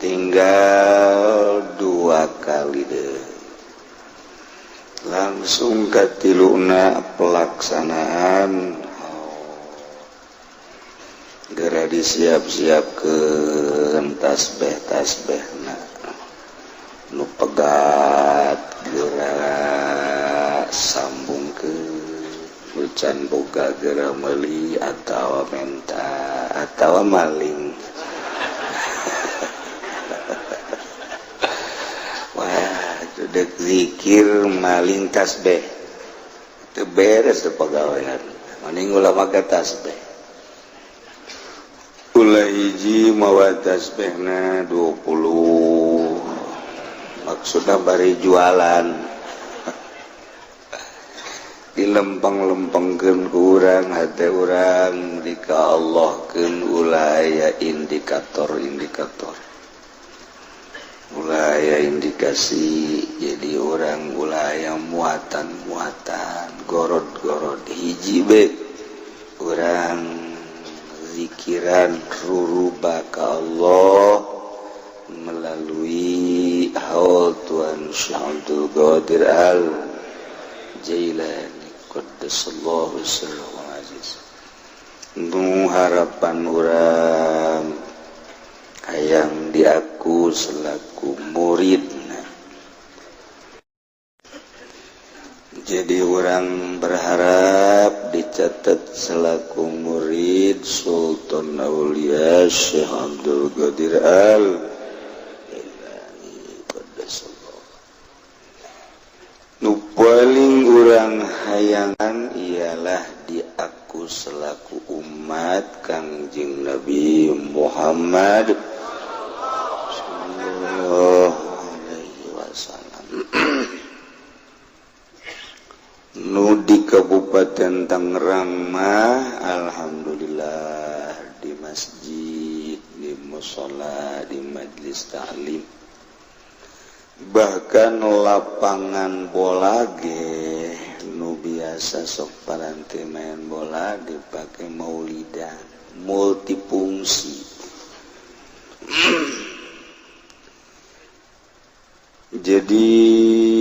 tinggal 2 kali deh langsung katiluna pelaksanaan gara disiap-siapkeun tasbeh-tasbehna nu pegat geura sambungkeun can boga geura meuli atawa menta atawa maling wah dek zikir maling tasbeh teu beres teu pagawean mending ulah make tasbeh ulah hiji mawa tasbehna 20 maksudna bari jualan dilempeng-lempengkeun ku urang hate urang dika Allahkeun ulah aya indikator-indikator ulah aya indikasi jadi orang ulah aya muatan-muatan gorod-gorod hiji be urang zikiran ruruba ka Allah melalui haul Tuan Syaikhul Qadir Al Jailani qaddasallahu sirrahu aziz nu harapan urang hayang diaku selaku muridna Jadi orang berharap dicatat selaku murid Sultan Aulia Syekh Abdul Qadir Al-Jilani Qaddasallahu. Nu paling urang hayangan ialah diaku selaku umat Kangjeng Nabi Muhammad sallallahu alaihi wasallam. Nu di Kabupaten Tangerang mah alhamdulillah di masjid, di mushola, di majelis ta'lim, bahkan lapangan bola ge nu biasa sok paranti main bola dipakai maulidan multifungsi. Jadi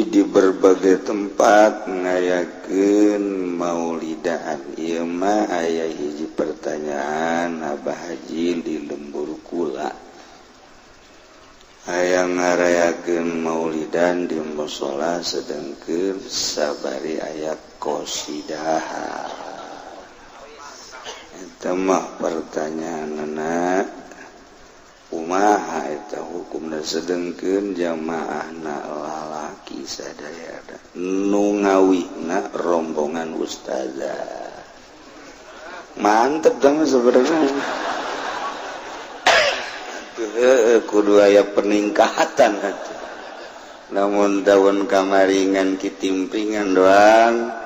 di berbagai tempat ngayakeun maulidaan. Ieu mah aya hiji pertanyaan Abah Haji di Lembur Kula. Aya ngarayakeun maulidan di mushola sedengkeun sabari aya qosidah. Eta mah pertanyaanna kumaha eta hukumna sedengkeun jamaahna lalaki sadayana nu ngawihna rombongan ustazah. Mantep dong sebenarnya. Kudu aya peningkatan atuh. Namun tahun kamaringan kitimpingan doang.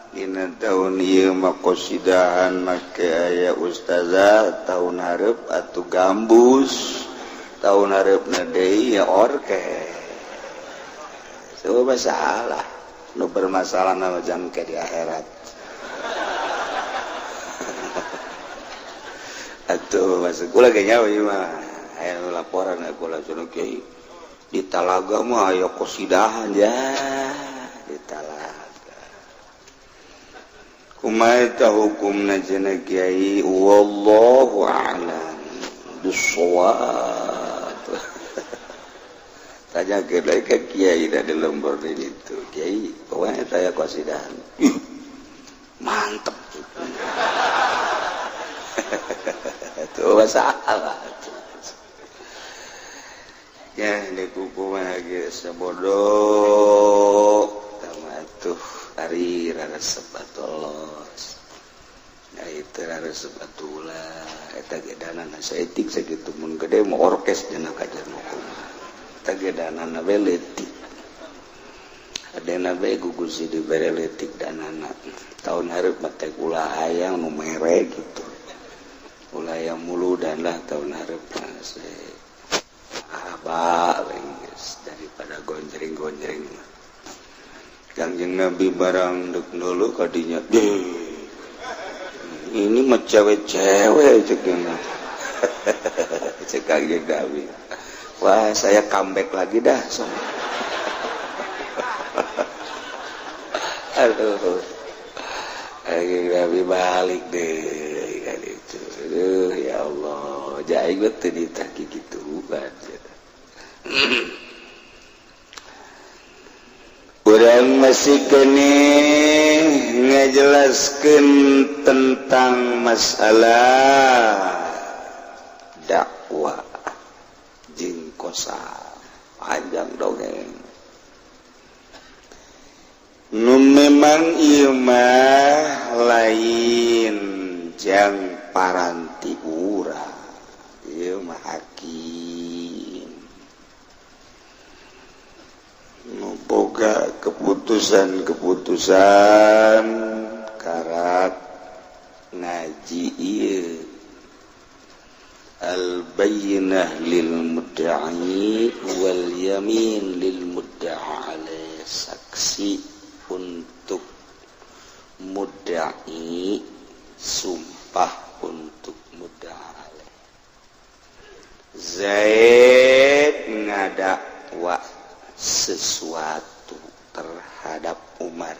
Dina tahun ieu mah qosidahan make aya ustazah, tahun hareup atuh gambus, tahun hareupna deui ya orkes. Coba salah, nu bermasalah nama jangke di akhirat. Atuh masuk kula ge nyawa ieu mah, aya laporan kula cenah kiai. Di Talaga mah aya qosidahan ya, di Talaga. Kumaha eta hukumna cenah kiai? Wallahu a'lam bissawab. Tanya ke kiai dari lembur itu. Kiai, pokoknya saya qasidahan. Mantep. Itu masalah. Ya, ini kuku lagi sebodoh. Tama tuh. Ari rara sebatolos, nah itu rara sebatula, eta gedanan saeutik sakitu mun gede mau orkes dina kajian hukum, eta gedanan we leutik, adena we gugusi dibere leutik danana, tahun hareup mate kula hayang nu mere gitu, kula hayang muludan lah tahun hareup se abah geus daripada gonjring-gonjring. Kangjeng Nabi barang dek dulu kadinya ini mah cewek-cewek ceknya. Cek Kangjeng Nabi, wah saya comeback lagi dah so. Aduh, Kangjeng Nabi balik deh kan itu. Aduh ya Allah, jaing betul ditagi gitu baca. Urang masih kene ngajelaskeun tentang masalah dakwah jeung kosa panjang dongeng. Nu memang ieu mah lain jang paranti urang. Ieu mah hakim. Boga keputusan-keputusan karat ngaji ieu al-bayyinah lil mudda'i wal yamin lil mudda'a alaih, saksi untuk mudda'i, sumpah untuk mudda'a alaih. Zaid ngadakwa sesuatu terhadap Umar.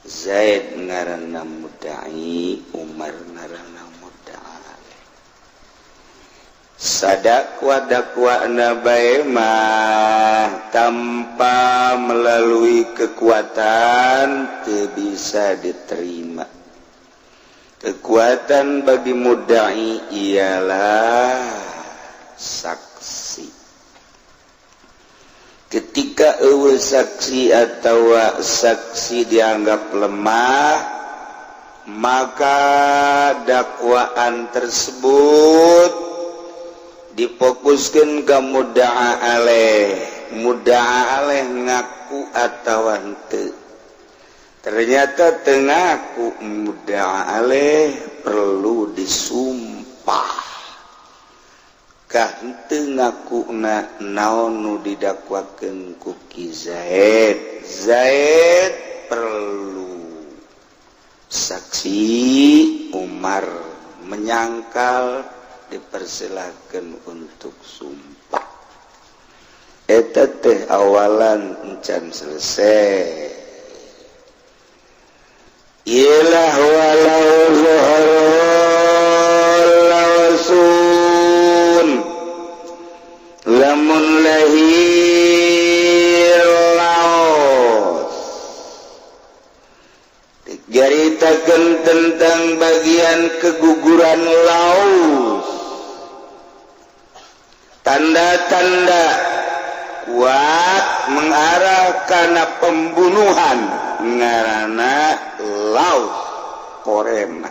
Zaid ngaranna mudda'i, Umar ngaranna mudda'a. sadakwa nabae mah tanpa melalui kekuatan teu bisa diterima. Kekuatan bagi mudda'i ialah saksi. Ketika eueuh saksi atau saksi dianggap lemah, maka dakwaan tersebut difokuskan ke mudda'a alaih ngaku atau henteu. Ternyata teu ngaku mudda'a alaih perlu disumpah. Kah henteu ngakuna naon nu didakwakeun ku Ki Zaid. Zaid perlu saksi, Umar menyangkal dipersilahkan untuk sumpah. Eta teh awalan encan selesai. Ialah walau lausun lamun lahir laos diceritakan tentang bagian keguguran laos, tanda-tanda kuat mengarah karena pembunuhan ngaranna laos korema.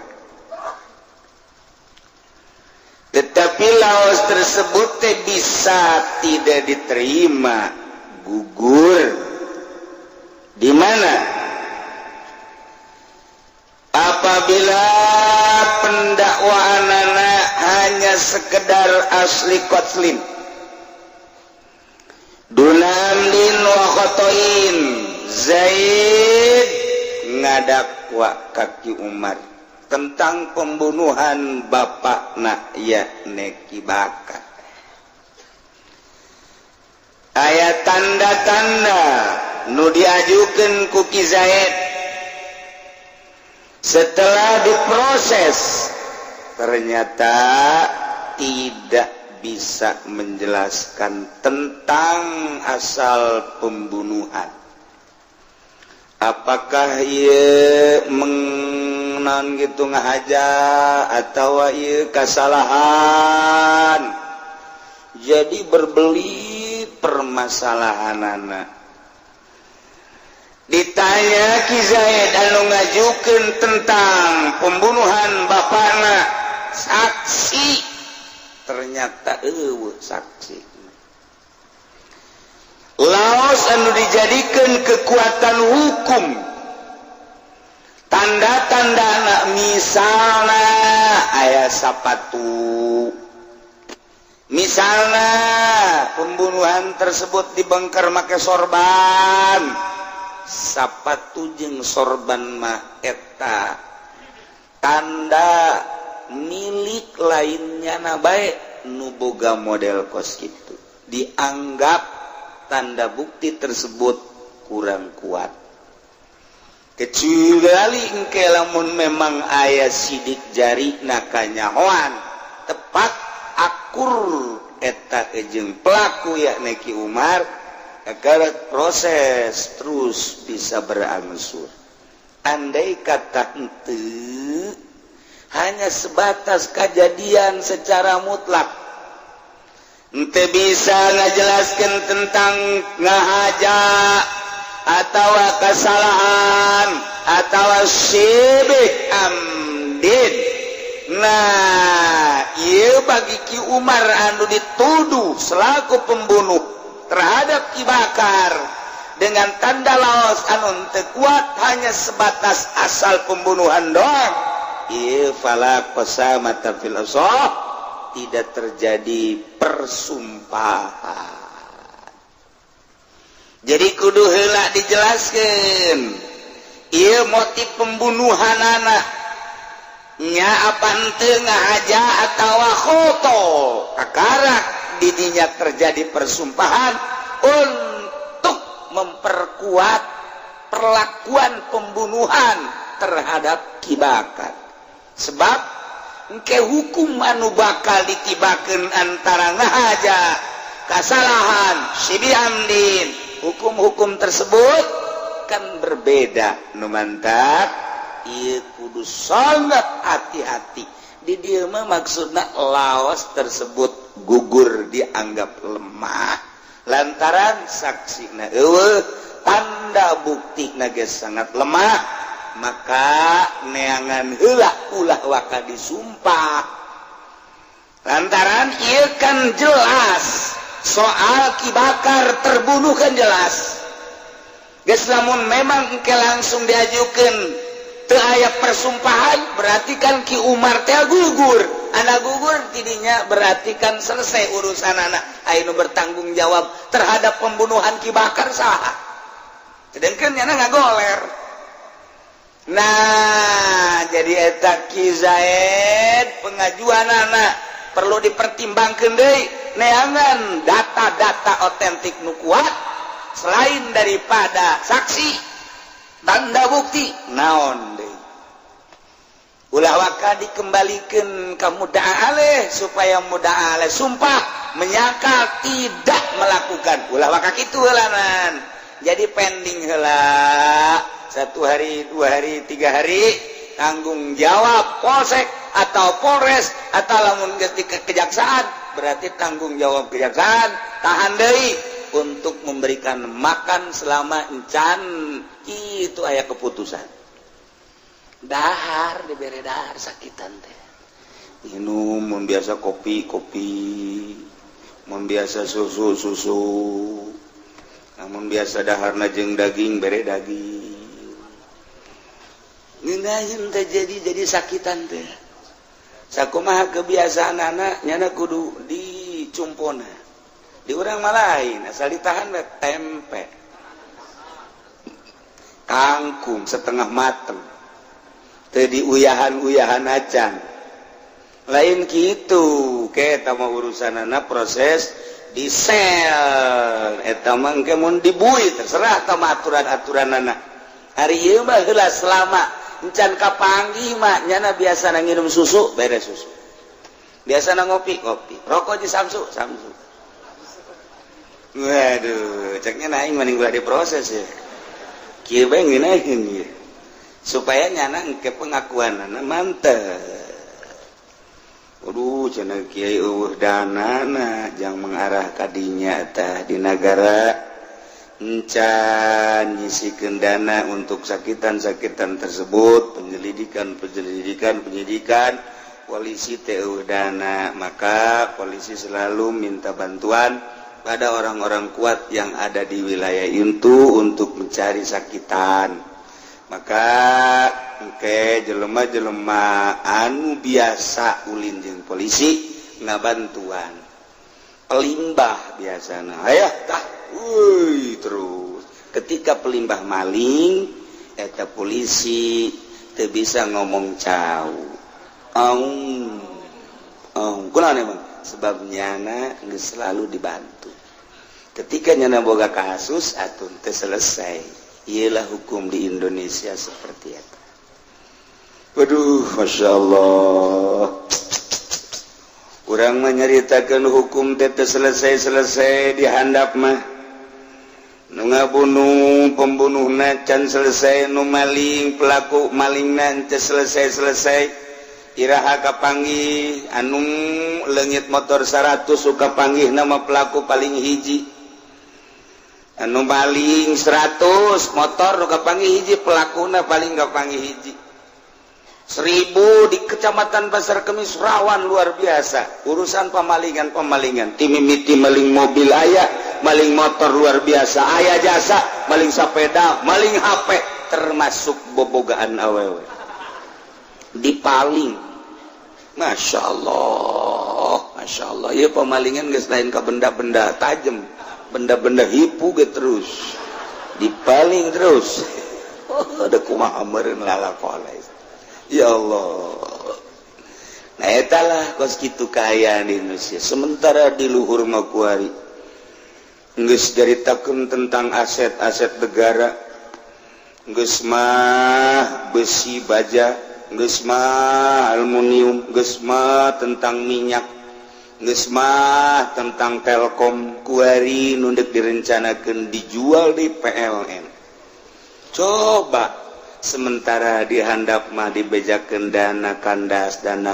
Tetapi laos tersebut bisa tidak diterima, gugur. Di mana? Apabila pendakwaanana hanya sekedar asli kotlin, dunamlin wa khotoin, Zaid ngadakwa kaki Umar tentang pembunuhan bapakna yakni Ki Bakar. Aya tanda-tanda nu diajukeun ku Ki Zaid setelah diproses ternyata tidak bisa menjelaskan tentang asal pembunuhan. Apakah ia mengenang gitu ngahaja atau ia kesalahan? Jadi berbelit permasalahanana. Ditanya Ki Zaid anu ngajukeun tentang pembunuhan bapana, saksi ternyata eueuh saksi. Laos anu dijadikan kekuatan hukum, tanda-tandana misalna aya sapatu, misalna pembunuhan tersebut dibengkar make sorban, sapatu jeung sorban mah eta tanda milik lainnya na bae nu boga model kos kitu, dianggap tanda bukti tersebut kurang kuat. Kecuali engke lamun memang aya sidik jari na kanyahoan tepat akur eta jeung pelaku yakni Ki Umar, agar proses terus bisa berangsur. Andai kata henteu hanya sebatas kejadian secara mutlak, ente bisa ngajelaskan tentang ngahaja atau kesalahan atau syibih amdin. Nah, ieu bagi Ki Umar anu dituduh selaku pembunuh terhadap Ki Bakar dengan tanda laos anu teu kuat hanya sebatas asal pembunuhan doang. Ieu fala qasamata fil asah, tidak terjadi persumpahan. Jadi kudu heula dijelaskan ieu motif pembunuhan anak nya apa henteu ngahaja atawa khoto kakara didinya terjadi persumpahan untuk memperkuat perlakuan pembunuhan terhadap Ki Bakar. Sebab engke hukum anu bakal ditibakeun antara ngahaja kasalahan si bihamdin. Hukum-hukum tersebut kan berbeda. Nu mantap ieu kudu sangat hati-hati. Di dieu mah maksudna laos tersebut gugur dianggap lemah lantaran saksina eueuh, tanda buktina geus sangat lemah, maka neangan heula ulah waka disumpah. Lantaran ieu kan jelas soal Ki Bakar terbunuh kan jelas. Geus lamun memang engke langsung diajukeun teu aya persumpahan, berarti kan Ki Umar teh gugur. Anak gugur tidinya berarti kan selesai urusan anak. Aya nu bertanggung jawab terhadap pembunuhan Ki Bakar saha? Sedengkeun nya ngagoler. Nah, jadi eta Ki Zaid pengajuan anak perlu dipertimbangkeun deui neangan data-data otentik nu kuat selain daripada saksi tanda bukti naon deui. Ulah waka dikembalikan ke muda'a aleh supaya muda'a aleh sumpah menyangkal tidak melakukan. Ulah waka kitu heulanan. Jadi pending heula 1 hari, 2 hari, 3 hari tanggung jawab polsek atau polres atau lamun geus di kejaksaan berarti tanggung jawab kejaksaan tahan deui untuk memberikan makan selama encan itu aya keputusan. Dahar dibere dahar sakitan teh. Minum mun biasa kopi, mun biasa susu. Namun biasa daharna jeung daging bere daging. Ngeunaheun teh jadi sakitan teh. Sakumaha kebiasaan anak nyana kudu dicumpona. Di urang mah lain, asal ditahan we tempe. Kangkung setengah mateng. Teu diuyahan-uyahan acan. Lain kitu, ke eta mah urusanana proses disel. Eta mah engke mun dibui terserah ta mah aturan-aturanana. Ari ieu mah heula selama encan kapanggih mah nyana biasana nginum susu, beres susu. Biasana ngopi. Rokok di Samsu. Waduh, ceknya naing mending ulah diproses ya. Kieu bae ngeunaheun ieu. Supaya nyana engke pengakuanana mantep. Waduh, cenah kiai eueuh danana jang mengarah kadinya tah di negara encan nyisikeun dana untuk sakitan-sakitan tersebut, penyidikan, polisi teh eueuh dana, maka polisi selalu minta bantuan pada orang-orang kuat yang ada di wilayah itu untuk mencari sakitan. Maka engke jelema-jelema anu biasa ulin jeung polisi ngabantuan. Pelimbah biasana. Hayah tah terus. Ketika pelimbah maling eta polisi teu bisa ngomong cau. Kunaon emang? Sebab nyana geus selalu dibantu. Ketika nyana boga kasus atun teu selesai. Ialah hukum di Indonesia seperti itu. Waduh, Masya Allah. Urang menyeritakan hukum teh selesai dihandap mah. Nu ngabunuh pembunuhna can selesai, nu maling pelaku malingna teh selesai. Iraha kapanggih anu leungit motor 100 suka panggih nama pelaku paling hiji. Anu maling 100 motor nu kapanggih hiji, pelakuna paling kapanggih hiji. 1000 di Kecamatan Pasar Kemis rawan luar biasa urusan pemalingan. Timimiti maling mobil aya, maling motor luar biasa, aya jasa, maling sepeda, maling HP, termasuk bobogaan awewe. Dipaling. Masya Allah. Ieu pemalingan geus lain ka benda-benda tajem. Benda-benda hipu ge terus dipaling terus. Ada kumaha meureun lalakona. Ya Allah. Nah eta lah kos kitu kaayaan di Indonesia. Sementara di luhur mah kuari geus caritakeun tentang aset-aset negara. Geus mah besi baja Gesma aluminium, gesma tentang minyak, gesma tentang Telkom, kuari nundek direncanakan dijual di PLN. Coba sementara dihandap mah dibejakeun dana kandas dan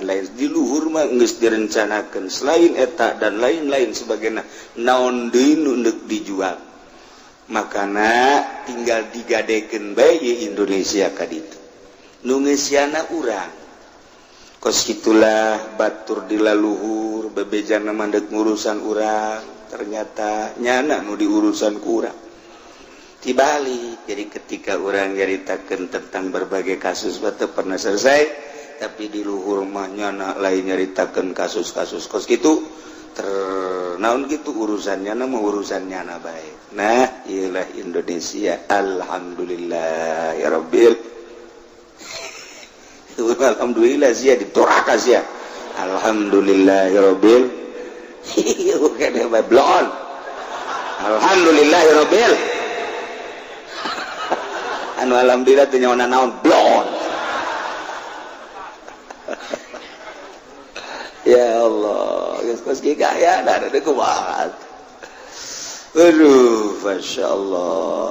lain di luhur mah geus direncanakeun selain eta dan lain-lain sebagainya naon deui nundek dijual. Makana tinggal digadekeun bae Indonesia ka ditu. Nu ngeusiana urang kos itulah batur di laluhur bebejana mandek ngurusan urang ternyata nyana nu diurusan ku urang tibalik. Jadi ketika urang nyaritakeun tentang berbagai kasus teu pernah selesai tapi di luhur mah nyana lain nyaritakeun kasus-kasus kos kitu naon gitu urusannya mah urusan nyana bae. Nah ieulah Indonesia alhamdulillah ya rabbil. Alhamdulillah sia ditoraka sia. Alhamdulillahirabbil blon. Alhamdulillahirabbil. Anu alhamdulillah teh nyawana naon blon. Ya Allah, geus gaya da kuat. Aduh, masyaallah.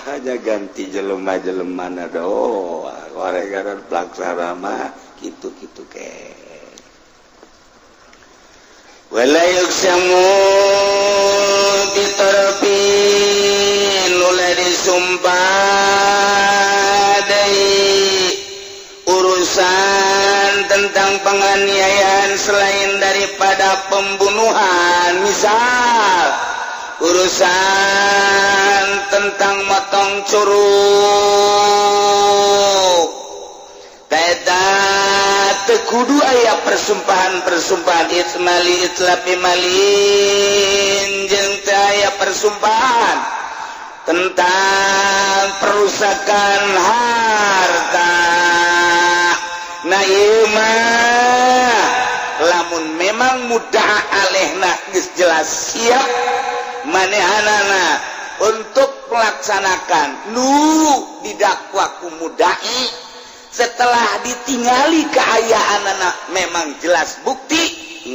Hanya ganti jelema-jelemana doa. Waregaran pelaksana mah gitu-gitu ke. Wala yuksamu bitarfin ulah disumpah dari urusan tentang penganiayaan selain daripada pembunuhan. Misal urusan tentang motong curug teta tekudu aya persumpahan itmali itlapi malin jeung teu aya persumpahan tentang perusakan harta. Nah ieu mah lamun memang mudah alehna geus jelas siap manehanana untuk melaksanakan nu didakwa ku mudai setelah ditingali keayaanana memang jelas bukti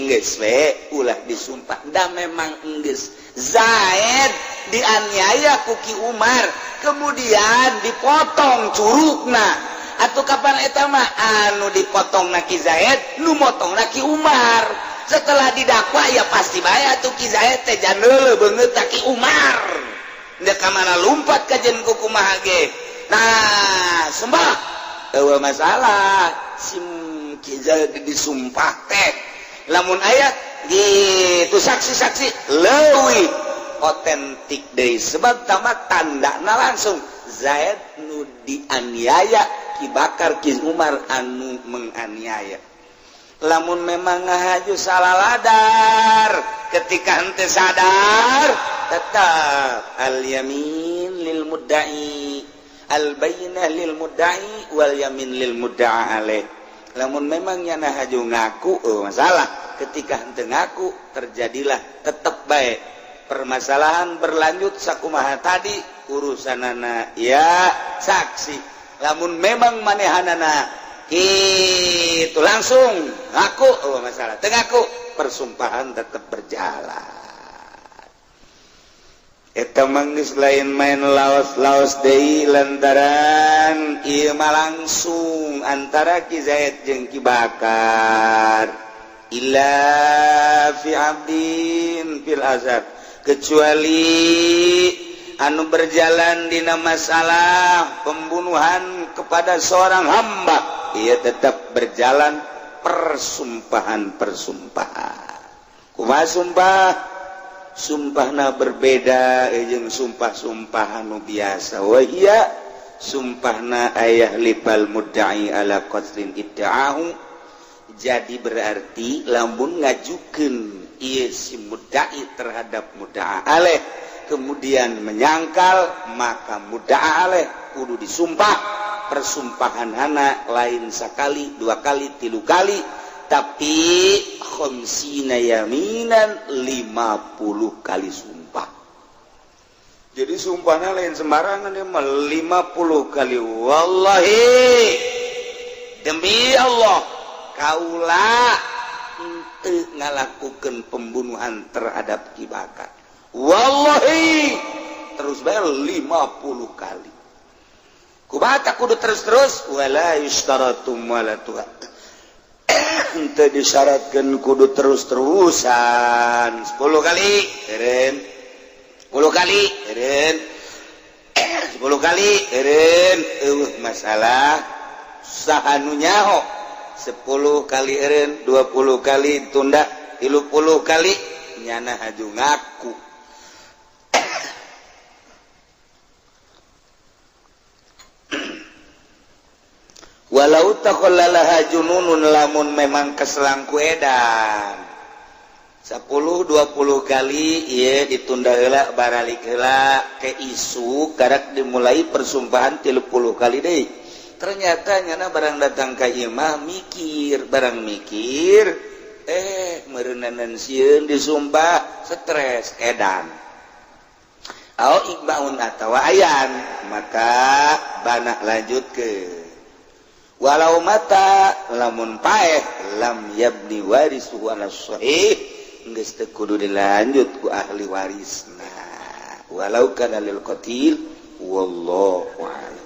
geus we ulah disumpah da memang geus Zaid dianiaya ku Ki Umar kemudian dipotong curugna atuh kapan eta mah anu dipotongna Ki Zaid nu motongna Ki Umar. Setelah didakwa ya pasti bae atuh Ki Zaid teh jandeuleuh beungeut Ki Umar. Nya ka mana lumpat ka jeung kumaha ge. Nah, sembah eueuh masalah sim Ki Zaid disumpah teh. Lamun aya gitu saksi-saksi leuwih otentik deui sebab tamat tandana langsung Zaid nu dianiaya Ki Bakar Ki Umar anu menganiaya. Lamun memang ngahaju salah ladar ketika henteu sadar tetap al yamin lil mudda'i al bayyinah lil mudda'i wal yamin lil mudda'a alaih. Lamun memang nyana haju ngaku masalah ketika henteu ngaku terjadilah tetep bae permasalahan berlanjut sakumaha tadi urusanana ya saksi. Lamun memang manehanana itu langsung ngaku masalah teu ngaku persumpahan tetap berjalan. Eta mah geus lain main laos-laos deui lantaran ieu mah langsung antara Ki Zaid jeung Ki Bakar illa fi abdin fil azab kecuali anu berjalan dina masalah pembunuhan kepada seorang hamba ia tetap berjalan persumpahan. Kumaha sumpah? Sumpahna berbeda jeung sumpah-sumpah anu biasa. Wa iya sumpahna ayah lipal mudda'i ala qatlin idda'ahu. Jadi berarti lamun ngajukeun ieu si mudda'i terhadap mudda'a alaih kemudian menyangkal maka mudda'a alaih kudu disumpah. Persumpahan hana lain sakali, dua kali, tilu kali, tapi khamsina yaminan 50 kali sumpah. Jadi sumpahnya lain sembarangan dia mah 50 kali. Wallahi demi Allah kaula henteu ngalakukeun pembunuhan terhadap Kibaka. Wallahi terus bae 50 kali. Kubata kudu terus-terus wala yustaratu wala tuha. Henteu disyaratkeun kudu terus-terusan 10 kali. Keren. 10 kali, eren. 10 kali, eren. Masalah sahanu nyaho. 10 kali eren, 20 kali tunda, 30 kali nyana haju ngaku. Walau taqallalaha jununun lamun memang keselangku edan. 10-20 kali iya ditunda heula baralik heula ke isu karak dimulai persumpahan 30 kali deh. Ternyata nyana barang datang ka ieu mah mikir, barang mikir meureunanan sieun disumpah stres edan. Au ikbaun atawa ayan maka bana lanjut ke walau mata lamun paeh lam yabni warisuhu ala sahih geus teu kudu dilanjut ku ahli warisna walau kana lil qatil wallahu a'lam.